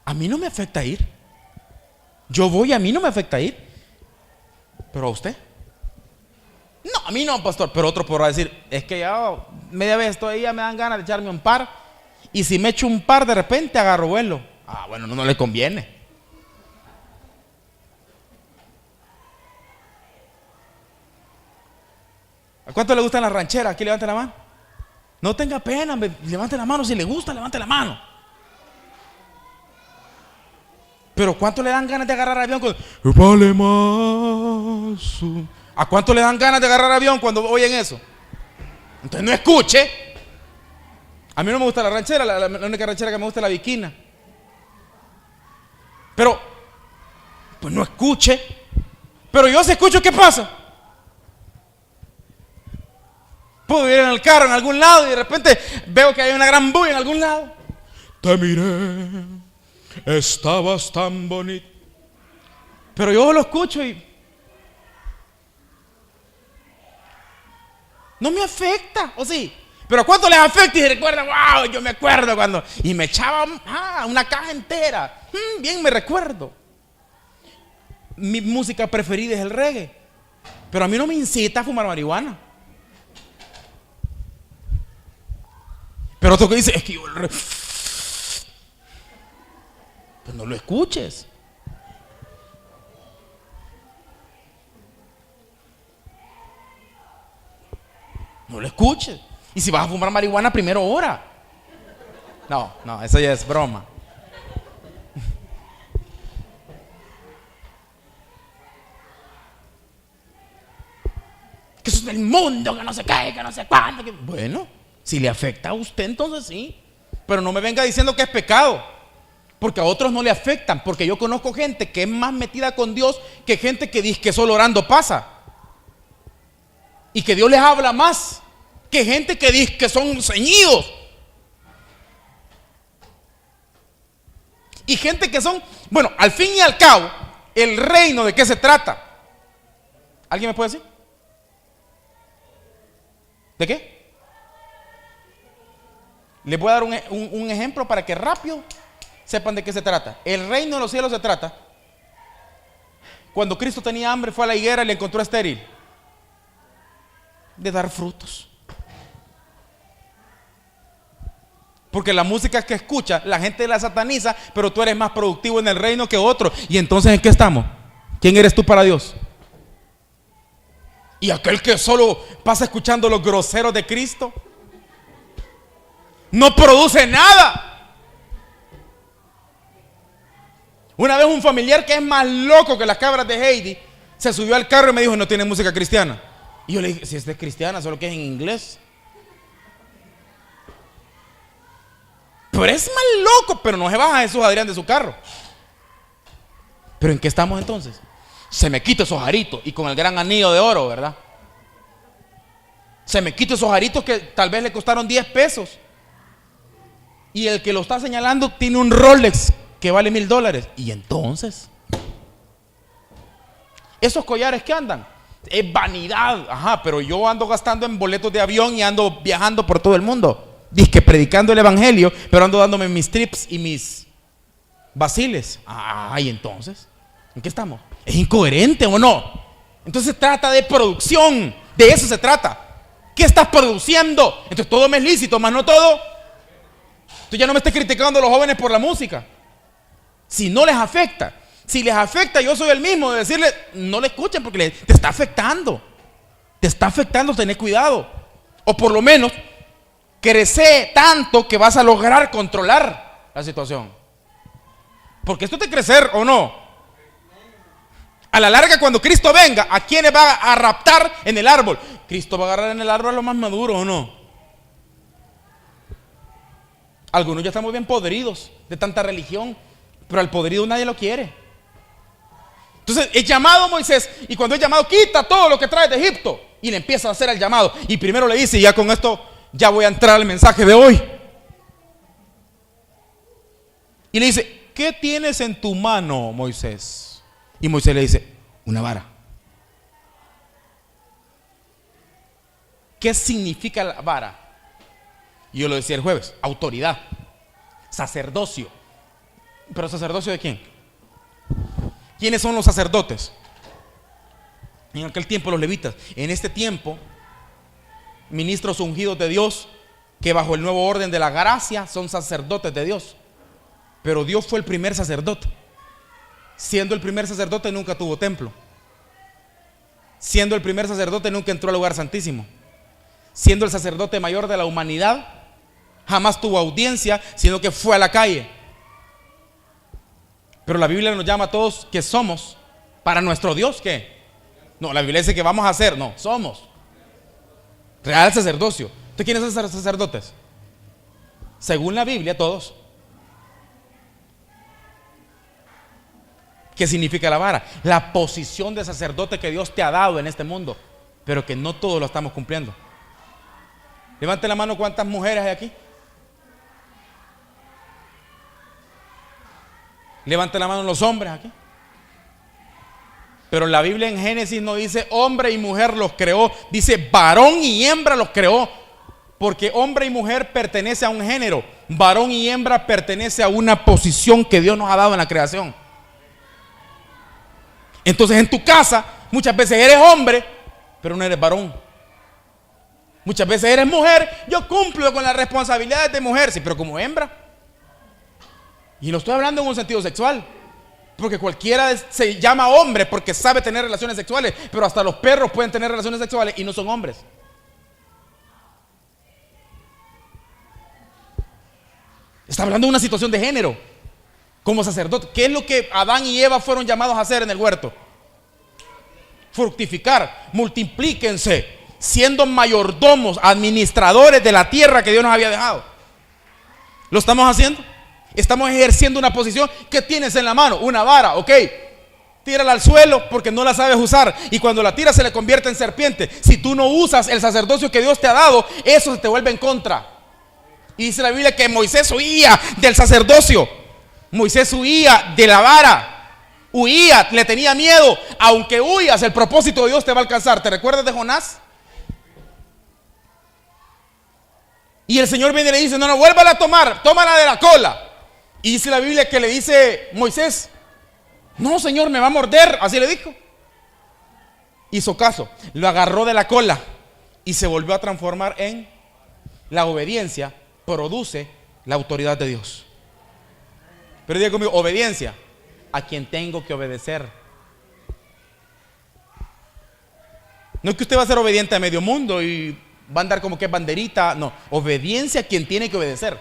A mí no me afecta ir. Yo voy, a mí no me afecta ir. ¿Pero a usted? No, a mí no, pastor. Pero otro podrá decir, es que ya media vez estoy ahí, ya me dan ganas de echarme un par. Y si me echo un par, de repente agarro vuelo. Ah, bueno, no le conviene. ¿A cuánto le gustan las rancheras? Aquí levante la mano. No tenga pena, levante la mano. Si le gusta, levante la mano. Pero ¿cuánto le dan ganas de agarrar avión? Vale más. ¿A cuánto le dan ganas de agarrar avión cuando oyen eso? Entonces no escuche. A mí no me gusta la ranchera, la única ranchera que me gusta es la viquina. Pero, pues no escuche. Pero yo si escucho, ¿qué pasa? Puedo ir en el carro en algún lado y de repente veo que hay una gran bulla en algún lado. Te miré, estabas tan bonito. Pero yo lo escucho y no me afecta, ¿o sí? Pero ¿a cuánto les afecta? Y se recuerdan, wow, yo me acuerdo cuando, y me echaba una caja entera. Bien me recuerdo. Mi música preferida es el reggae, pero a mí no me incita a fumar marihuana. Pero otro que dice, es que yo pues no lo escuches. No lo escuches. Y si vas a fumar marihuana, primero ora. No, eso ya es broma. Que eso es del mundo, que no se cae, que no sé cuándo. Bueno, si le afecta a usted, entonces sí. Pero no me venga diciendo que es pecado, porque a otros no le afectan. Porque yo conozco gente que es más metida con Dios que gente que dice que solo orando pasa. Y que Dios les habla más que gente que dice que son ceñidos. Y gente que son, bueno, al fin y al cabo, el reino, ¿de qué se trata? ¿Alguien me puede decir? ¿De qué? Les voy a dar un ejemplo para que rápido sepan de qué se trata. El reino de los cielos se trata. Cuando Cristo tenía hambre, fue a la higuera y le encontró estéril. De dar frutos. Porque la música que escucha, la gente la sataniza, pero tú eres más productivo en el reino que otro. Y entonces, ¿en qué estamos? ¿Quién eres tú para Dios? Y aquel que solo pasa escuchando los groseros de Cristo, no produce nada. Una vez un familiar que es más loco que las cabras de Heidi se subió al carro y me dijo, no tiene música cristiana. Y yo le dije, si es de cristiana, solo que es en inglés. Pero es más loco, pero no se baja Jesús Adrián de su carro. ¿Pero en qué estamos entonces? Se me quita esos aritos y con el gran anillo de oro, ¿verdad? Se me quita esos aritos que tal vez le costaron 10 pesos. Y el que lo está señalando tiene un Rolex que vale $1000. Y entonces, esos collares que andan, es vanidad. Ajá, pero yo ando gastando en boletos de avión y ando viajando por todo el mundo. Dizque predicando el evangelio, pero ando dándome mis trips y mis vaciles. Y entonces, ¿en qué estamos? ¿Es incoherente o no? Entonces trata de producción. De eso se trata. ¿Qué estás produciendo? Entonces todo me es lícito, más no todo. Tú ya no me estés criticando a los jóvenes por la música. Si no les afecta. Si les afecta, yo soy el mismo de decirle, no le escuchen porque te está afectando. Te está afectando, tenés cuidado. O por lo menos, crece tanto que vas a lograr controlar la situación. Porque esto es de crecer o no. A la larga, cuando Cristo venga, ¿a quiénes va a raptar en el árbol? Cristo va a agarrar en el árbol a los más maduros o no. Algunos ya estamos bien podridos de tanta religión, pero al podrido nadie lo quiere. Entonces es llamado Moisés, y cuando es llamado, quita todo lo que traes de Egipto, y le empieza a hacer el llamado. Y primero le dice, y ya con esto ya voy a entrar al mensaje de hoy. Y le dice, ¿qué tienes en tu mano, Moisés? Y Moisés le dice, una vara. ¿Qué significa la vara? Y yo lo decía el jueves, autoridad, sacerdocio. ¿Pero sacerdocio de quién? ¿Quiénes son los sacerdotes? En aquel tiempo los levitas. En este tiempo, ministros ungidos de Dios, que bajo el nuevo orden de la gracia son sacerdotes de Dios. Pero Dios fue el primer sacerdote. Siendo el primer sacerdote nunca tuvo templo. Siendo el primer sacerdote nunca entró al lugar santísimo. Siendo el sacerdote mayor de la humanidad, jamás tuvo audiencia, sino que fue a la calle. Pero la Biblia nos llama a todos que somos para nuestro Dios, ¿qué? No, la Biblia dice que vamos a hacer, no, somos real sacerdocio. ¿Usted quiénes son sacerdotes? Según la Biblia, todos. ¿Qué significa la vara? La posición de sacerdote que Dios te ha dado en este mundo, pero que no todos lo estamos cumpliendo. Levante la mano, ¿cuántas mujeres hay aquí? Levante la mano los hombres aquí. Pero la Biblia en Génesis no dice hombre y mujer los creó, dice varón y hembra los creó. Porque hombre y mujer pertenece a un género, varón y hembra pertenece a una posición que Dios nos ha dado en la creación. Entonces en tu casa muchas veces eres hombre, pero no eres varón. Muchas veces eres mujer, yo cumplo con las responsabilidades de mujer, sí, pero como hembra. Y no estoy hablando en un sentido sexual, porque cualquiera se llama hombre porque sabe tener relaciones sexuales, pero hasta los perros pueden tener relaciones sexuales y no son hombres. Está hablando de una situación de género. Como sacerdote, ¿qué es lo que Adán y Eva fueron llamados a hacer en el huerto? Fructificar, multiplíquense, siendo mayordomos, administradores de la tierra que Dios nos había dejado. ¿Lo estamos haciendo? Estamos ejerciendo una posición. ¿Qué tienes en la mano? Una vara, ok. Tírala al suelo porque no la sabes usar, y cuando la tiras se le convierte en serpiente. Si tú no usas el sacerdocio que Dios te ha dado, eso se te vuelve en contra. Y dice la Biblia que Moisés huía del sacerdocio. Moisés huía de la vara, huía, le tenía miedo. Aunque huyas, el propósito de Dios te va a alcanzar. ¿Te recuerdas de Jonás? Y el Señor viene y le dice, no, vuélvala a tomar, tómala de la cola. Y dice la Biblia que le dice Moisés, no, Señor, me va a morder. Así le dijo. Hizo caso, lo agarró de la cola y se volvió a transformar en la obediencia. Produce la autoridad de Dios. Pero diga conmigo, obediencia a quien tengo que obedecer. No es que usted va a ser obediente a medio mundo y va a andar como que es banderita. No, obediencia a quien tiene que obedecer.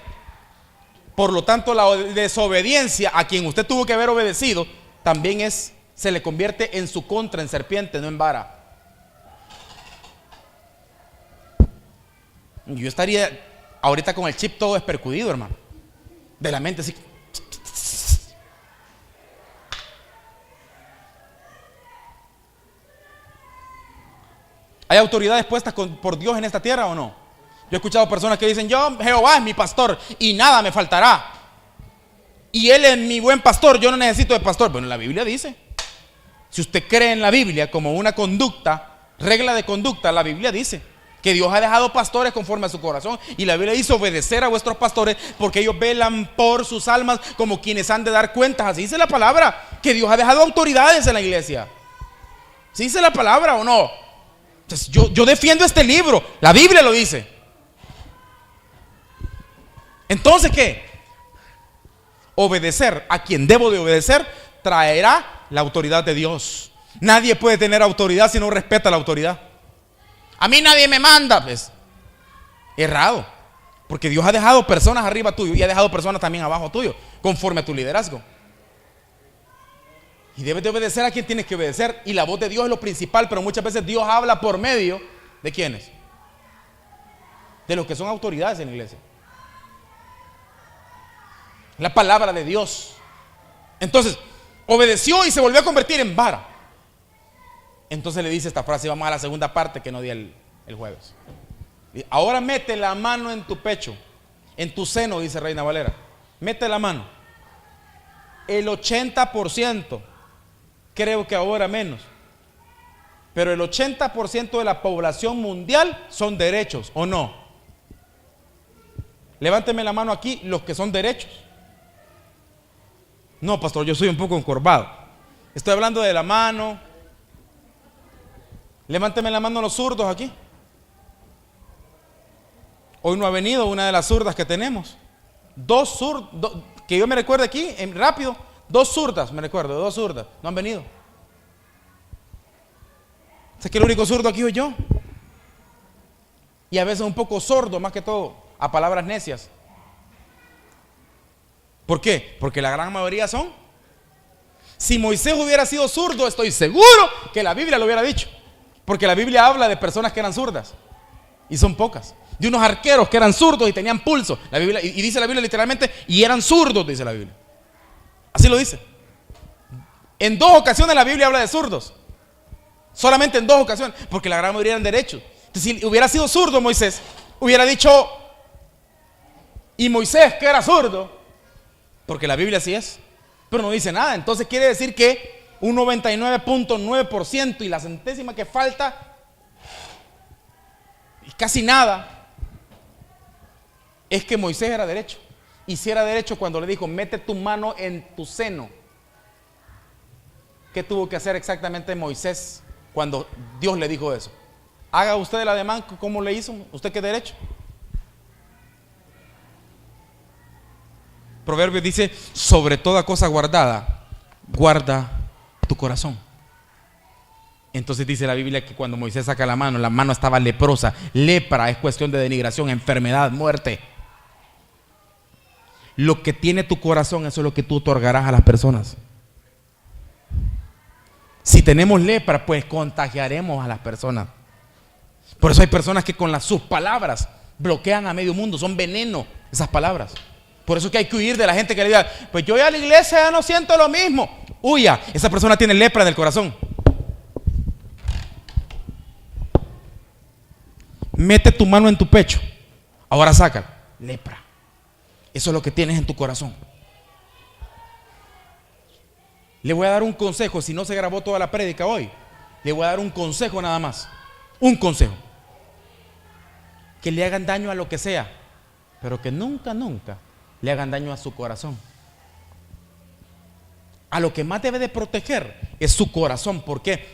Por lo tanto, la desobediencia a quien usted tuvo que haber obedecido también se le convierte en su contra, en serpiente, no en vara. Yo estaría ahorita con el chip todo despercudido, hermano, de la mente así. ¿Hay autoridades puestas por Dios en esta tierra o no? Yo he escuchado personas que dicen, Jehová es mi pastor y nada me faltará. Y Él es mi buen pastor, yo no necesito de pastor. Bueno, la Biblia dice, si usted cree en la Biblia como una conducta, regla de conducta, la Biblia dice que Dios ha dejado pastores conforme a su corazón. Y la Biblia dice, obedecer a vuestros pastores porque ellos velan por sus almas como quienes han de dar cuentas. Así dice la palabra, que Dios ha dejado autoridades en la iglesia. ¿Sí dice la palabra o no? Entonces, yo defiendo este libro, la Biblia lo dice. Entonces, ¿qué? Obedecer a quien debo de obedecer traerá la autoridad de Dios. Nadie puede tener autoridad si no respeta la autoridad. A mí nadie me manda, pues. Errado. Porque Dios ha dejado personas arriba tuyo y ha dejado personas también abajo tuyo, conforme a tu liderazgo. Y debes de obedecer a quien tienes que obedecer. Y la voz de Dios es lo principal, pero muchas veces Dios habla por medio ¿de quiénes? De los que son autoridades en la iglesia. La palabra de Dios. Entonces, obedeció y se volvió a convertir en vara. Entonces le dice esta frase, vamos a la segunda parte que no di el jueves. Ahora mete la mano en tu pecho, en tu seno, dice Reina Valera. Mete la mano. El 80%, creo que ahora menos, pero el 80% de la población mundial son derechos, ¿o no? Levánteme la mano aquí los que son derechos. No, pastor, yo soy un poco encorvado. Estoy hablando de la mano. Levánteme la mano los zurdos aquí. Hoy no ha venido una de las zurdas que tenemos. Dos zurdos, que yo me recuerde aquí, rápido, dos zurdas, me recuerdo, dos zurdas, no han venido. ¿Sabes que el único zurdo aquí soy yo? Y a veces un poco sordo, más que todo, a palabras necias. ¿Por qué? Porque la gran mayoría son. Si Moisés hubiera sido zurdo, estoy seguro que la Biblia lo hubiera dicho. Porque la Biblia habla de personas que eran zurdas. Y son pocas. De unos arqueros que eran zurdos y tenían pulso. La Biblia, y dice la Biblia literalmente, y eran zurdos, dice la Biblia. Así lo dice. En 2 ocasiones la Biblia habla de zurdos. Solamente en 2 ocasiones. Porque la gran mayoría eran derechos. Entonces, si hubiera sido zurdo Moisés, hubiera dicho, y Moisés que era zurdo. Porque la Biblia así es. Pero no dice nada. Entonces quiere decir que un 99.9% y la centésima que falta, y casi nada, es que Moisés era derecho. Y si era derecho cuando le dijo, mete tu mano en tu seno. ¿Qué tuvo que hacer exactamente Moisés cuando Dios le dijo eso? Haga usted el ademán como le hizo. ¿Usted qué derecho? Proverbios dice, sobre toda cosa guardada, guarda tu corazón. Entonces dice la Biblia que cuando Moisés saca la mano estaba leprosa. Lepra es cuestión de denigración, enfermedad, muerte. Lo que tiene tu corazón, eso es lo que tú otorgarás a las personas. Si tenemos lepra, pues contagiaremos a las personas. Por eso hay personas que con sus palabras bloquean a medio mundo, son veneno esas palabras. Por eso que hay que huir de la gente que le diga, pues yo ya a la iglesia ya no siento lo mismo. Huya, esa persona tiene lepra en el corazón. Mete tu mano en tu pecho. Ahora sácala. Lepra. Eso es lo que tienes en tu corazón. Le voy a dar un consejo. Si no se grabó toda la prédica hoy, le voy a dar un consejo nada más. Un consejo. Que le hagan daño a lo que sea, pero que nunca le hagan daño a su corazón. A lo que más debe de proteger es su corazón. ¿Por qué?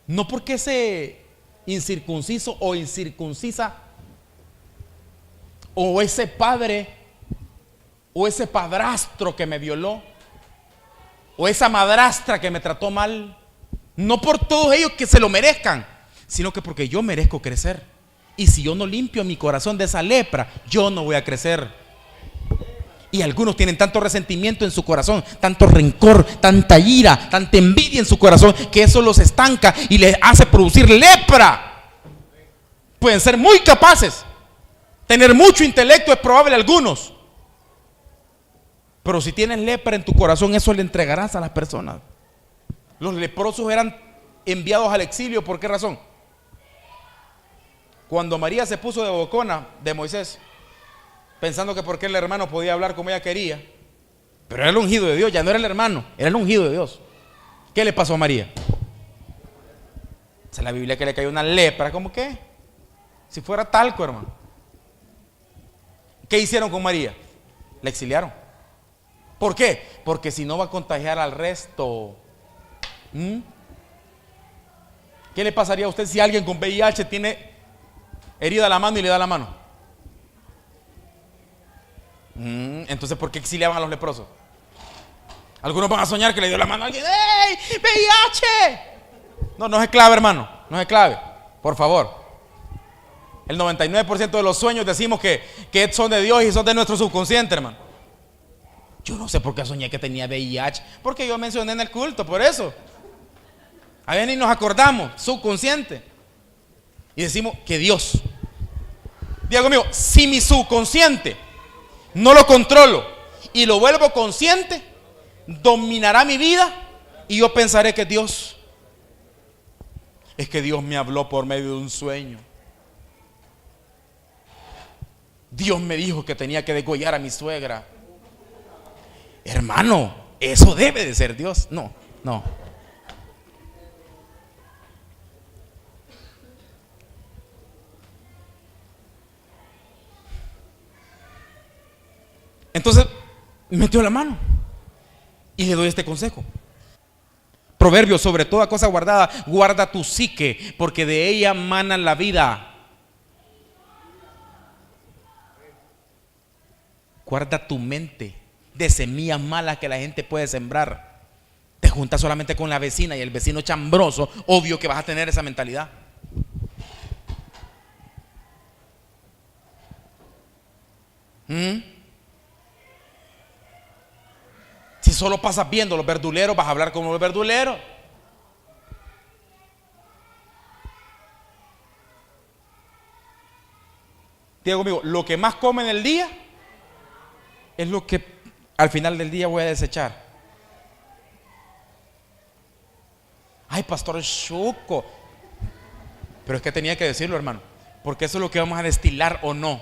No porque ese incircunciso o incircuncisa, o ese padre o ese padrastro que me violó, o esa madrastra que me trató mal, no por todos ellos que se lo merezcan, sino que porque yo merezco crecer. Y si yo no limpio mi corazón de esa lepra, yo no voy a crecer. Y algunos tienen tanto resentimiento en su corazón, tanto rencor, tanta ira, tanta envidia en su corazón, que eso los estanca y les hace producir lepra. Pueden ser muy capaces, tener mucho intelecto, es probable algunos, pero si tienes lepra en tu corazón, eso le entregarás a las personas. Los leprosos eran enviados al exilio. ¿Por qué razón? Cuando María se puso de bocona de Moisés, pensando que porque el hermano podía hablar como ella quería, pero era el ungido de Dios, ya no era el hermano, era el ungido de Dios. ¿Qué le pasó a María? Dice la Biblia que le cayó una lepra, ¿cómo qué? Si fuera talco, hermano. ¿Qué hicieron con María? La exiliaron. ¿Por qué? Porque si no va a contagiar al resto. ¿Qué le pasaría a usted si alguien con VIH tiene herida la mano y le da la mano? Entonces, ¿por qué exiliaban a los leprosos? Algunos van a soñar que le dio la mano a alguien. ¡Ey! ¡VIH! No es clave, hermano. No es clave. Por favor. El 99% de los sueños decimos que son de Dios y son de nuestro subconsciente, hermano. Yo no sé por qué soñé que tenía VIH. Porque yo mencioné en el culto, por eso. A ver, ni nos acordamos, subconsciente. Y decimos que Dios. Diga conmigo, si mi subconsciente no lo controlo y lo vuelvo consciente, dominará mi vida y yo pensaré que Dios, es que Dios me habló por medio de un sueño. Dios me dijo que tenía que degollar a mi suegra. Hermano, Eso debe de ser Dios. No, no. Entonces metió la mano y le doy este consejo. Proverbios: sobre toda cosa guardada, guarda tu psique, porque de ella mana la vida. Guarda tu mente de semillas malas que la gente puede sembrar. Te juntas solamente con la vecina y el vecino chambroso, obvio que vas a tener esa mentalidad. Si solo pasas viendo los verduleros, vas a hablar como los verduleros. Diga conmigo: lo que más come en el día es lo que al final del día voy a desechar. Ay, pastor Chuco. Pero es que tenía que decirlo, hermano, porque eso es lo que vamos a destilar o no.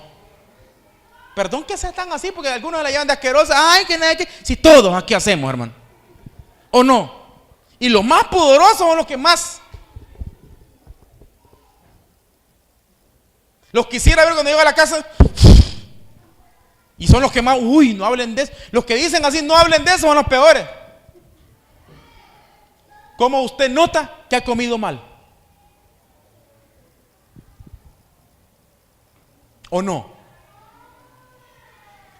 Perdón que sean tan así, porque algunos la llaman de asquerosa. Ay, que nadie. Si todos aquí hacemos, hermano, ¿o no? Y los más pudorosos son los que más. Los quisiera ver cuando llego a la casa. Y son los que más, uy, no hablen de eso. Los que dicen así, no hablen de eso, son los peores. ¿Cómo usted nota que ha comido mal? ¿O no?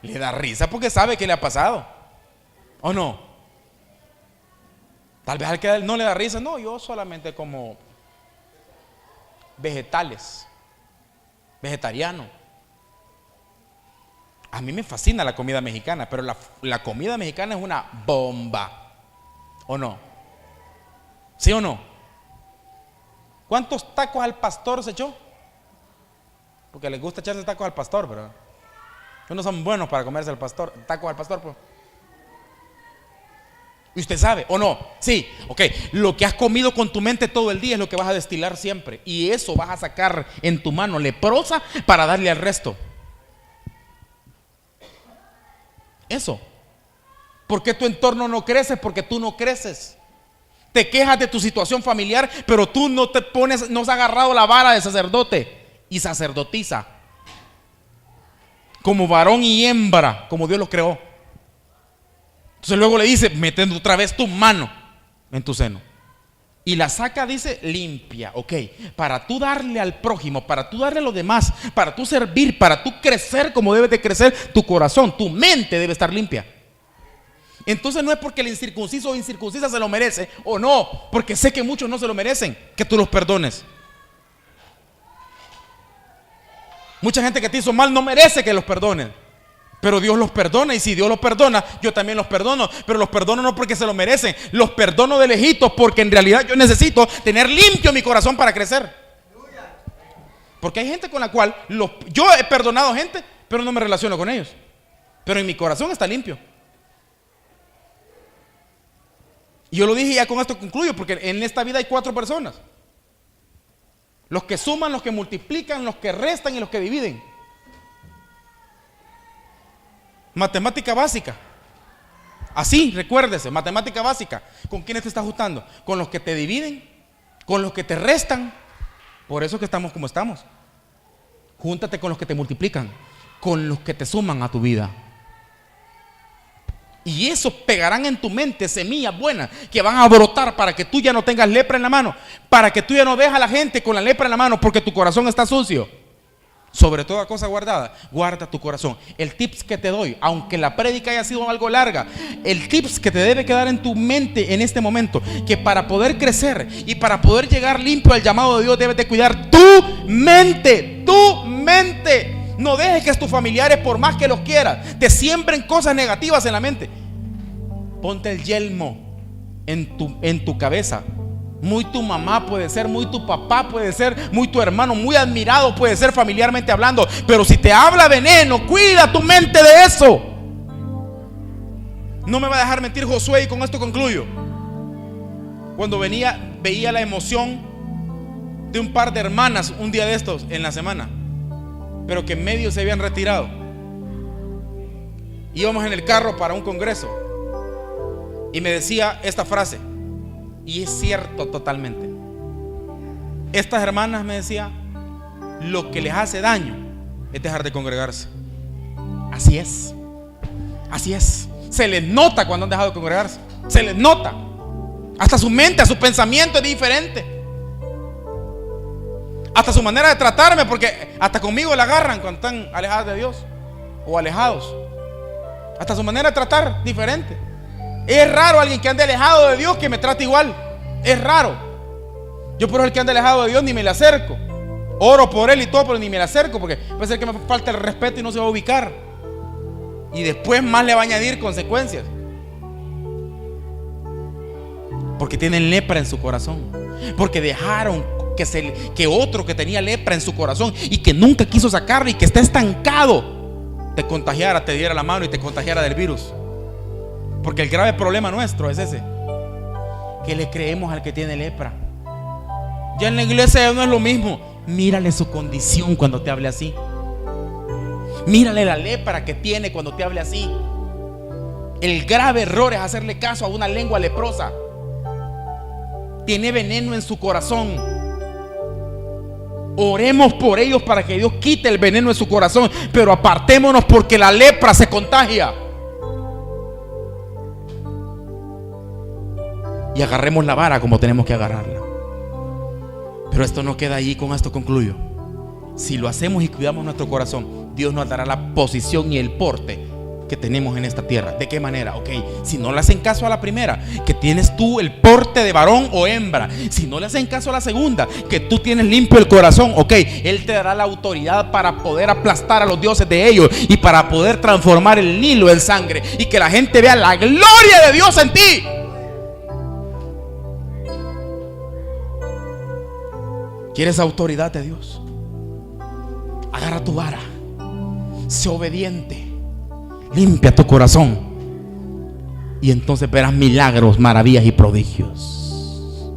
Le da risa porque sabe que le ha pasado. ¿O no? Tal vez al que no le da risa. No, yo solamente como vegetales, vegetariano. A mí me fascina la comida mexicana, pero la comida mexicana es una bomba. ¿O no? ¿Sí o no? ¿Cuántos tacos al pastor se echó? Porque les gusta echarse tacos al pastor, pero no son buenos para comerse al pastor, tacos al pastor, pues. ¿Y usted sabe o no? Sí, ok. Lo que has comido con tu mente todo el día es lo que vas a destilar siempre. Y eso vas a sacar en tu mano leprosa para darle al resto. Eso. ¿Por qué tu entorno no crece? Porque tú no creces. Te quejas de tu situación familiar, pero tú no te pones, no has agarrado la vara de sacerdote y sacerdotisa como varón y hembra, como Dios los creó. Entonces luego le dice: mete otra vez tu mano en tu seno y la saca, dice, limpia. Ok, para tú darle al prójimo, para tú darle a los demás, para tú servir, para tú crecer como debes de crecer, tu corazón, tu mente debe estar limpia. Entonces no es porque el incircunciso o incircuncisa se lo merece o no, porque sé que muchos no se lo merecen, que tú los perdones. Mucha gente que te hizo mal no merece que los perdones, pero Dios los perdona, y si Dios los perdona, yo también los perdono. Pero los perdono no porque se lo merecen, los perdono de lejitos, porque en realidad yo necesito tener limpio mi corazón para crecer. Porque hay gente con la cual yo he perdonado gente, pero no me relaciono con ellos, pero en mi corazón está limpio. Y yo lo dije, ya con esto concluyo, porque en esta vida hay 4 personas: los que suman, los que multiplican, los que restan y los que dividen. Matemática básica. Así, recuérdese, matemática básica. ¿Con quiénes te estás juntando? Con los que te dividen, con los que te restan. Por eso que estamos como estamos. Júntate con los que te multiplican, con los que te suman a tu vida. Y eso pegarán en tu mente semillas buenas que van a brotar para que tú ya no tengas lepra en la mano, para que tú ya no dejes a la gente con la lepra en la mano porque tu corazón está sucio. Sobre toda cosa guardada, guarda tu corazón. El tips que te doy, aunque la prédica haya sido algo larga, el tips que te debe quedar en tu mente en este momento, que para poder crecer y para poder llegar limpio al llamado de Dios, debes de cuidar tu mente. Tu mente. No dejes que tus familiares, por más que los quieras, te siembren cosas negativas en la mente. Ponte el yelmo en tu cabeza. Muy tu mamá puede ser, muy tu papá puede ser, muy tu hermano, muy admirado puede ser familiarmente hablando, pero si te habla veneno, cuida tu mente de eso. No me va a dejar mentir Josué, y con esto concluyo. Cuando veía la emoción de un par de hermanas un día de estos en la semana, pero que en medio se habían retirado. Íbamos en el carro para un congreso y me decía esta frase, y es cierto totalmente. Estas hermanas, me decía, lo que les hace daño es dejar de congregarse. Así es, así es. Se les nota cuando han dejado de congregarse. Se les nota. Hasta su mente, su pensamiento es diferente. Hasta su manera de tratarme, porque hasta conmigo la agarran cuando están alejadas de Dios o alejados. Hasta su manera de tratar diferente. Es raro alguien que ande alejado de Dios que me trate igual. Es raro. Yo por eso el que ande alejado de Dios ni me le acerco. Oro por él y todo, pero ni me le acerco, porque puede ser que me falta el respeto y no se va a ubicar. Y después más le va a añadir consecuencias. Porque tienen lepra en su corazón. Porque dejaron que otro que tenía lepra en su corazón y que nunca quiso sacarlo y que está estancado, te contagiara, te diera la mano y te contagiara del virus. Porque el grave problema nuestro es ese, que le creemos al que tiene lepra. Ya en la iglesia ya no es lo mismo. Mírale su condición cuando te hable así. Mírale la lepra que tiene cuando te hable así. El grave error es hacerle caso a una lengua leprosa. Tiene veneno en su corazón. Oremos por ellos para que Dios quite el veneno de su corazón, pero apartémonos porque la lepra se contagia. Y agarremos la vara como tenemos que agarrarla. Pero esto no queda allí, con esto concluyo. Si lo hacemos y cuidamos nuestro corazón, Dios nos dará la posición y el porte que tenemos en esta tierra. ¿De qué manera? Ok, si no le hacen caso a la primera, que tienes tú el porte de varón o hembra. Si no le hacen caso a la segunda, que tú tienes limpio el corazón, ok, Él te dará la autoridad para poder aplastar a los dioses de ellos y para poder transformar el Nilo en sangre y que la gente vea la gloria de Dios en ti. ¿Quieres autoridad de Dios? Agarra tu vara, sé obediente, limpia tu corazón y entonces verás milagros, maravillas y prodigios.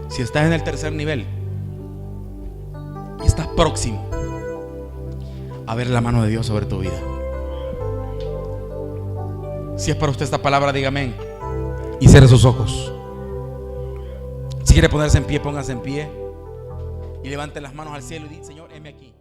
Si estás en el tercer nivel, estás próximo a ver la mano de Dios sobre tu vida. Si es para usted esta palabra, diga amén y cierre sus ojos. Si quiere ponerse en pie, póngase en pie y levante las manos al cielo y diga: Señor, heme aquí.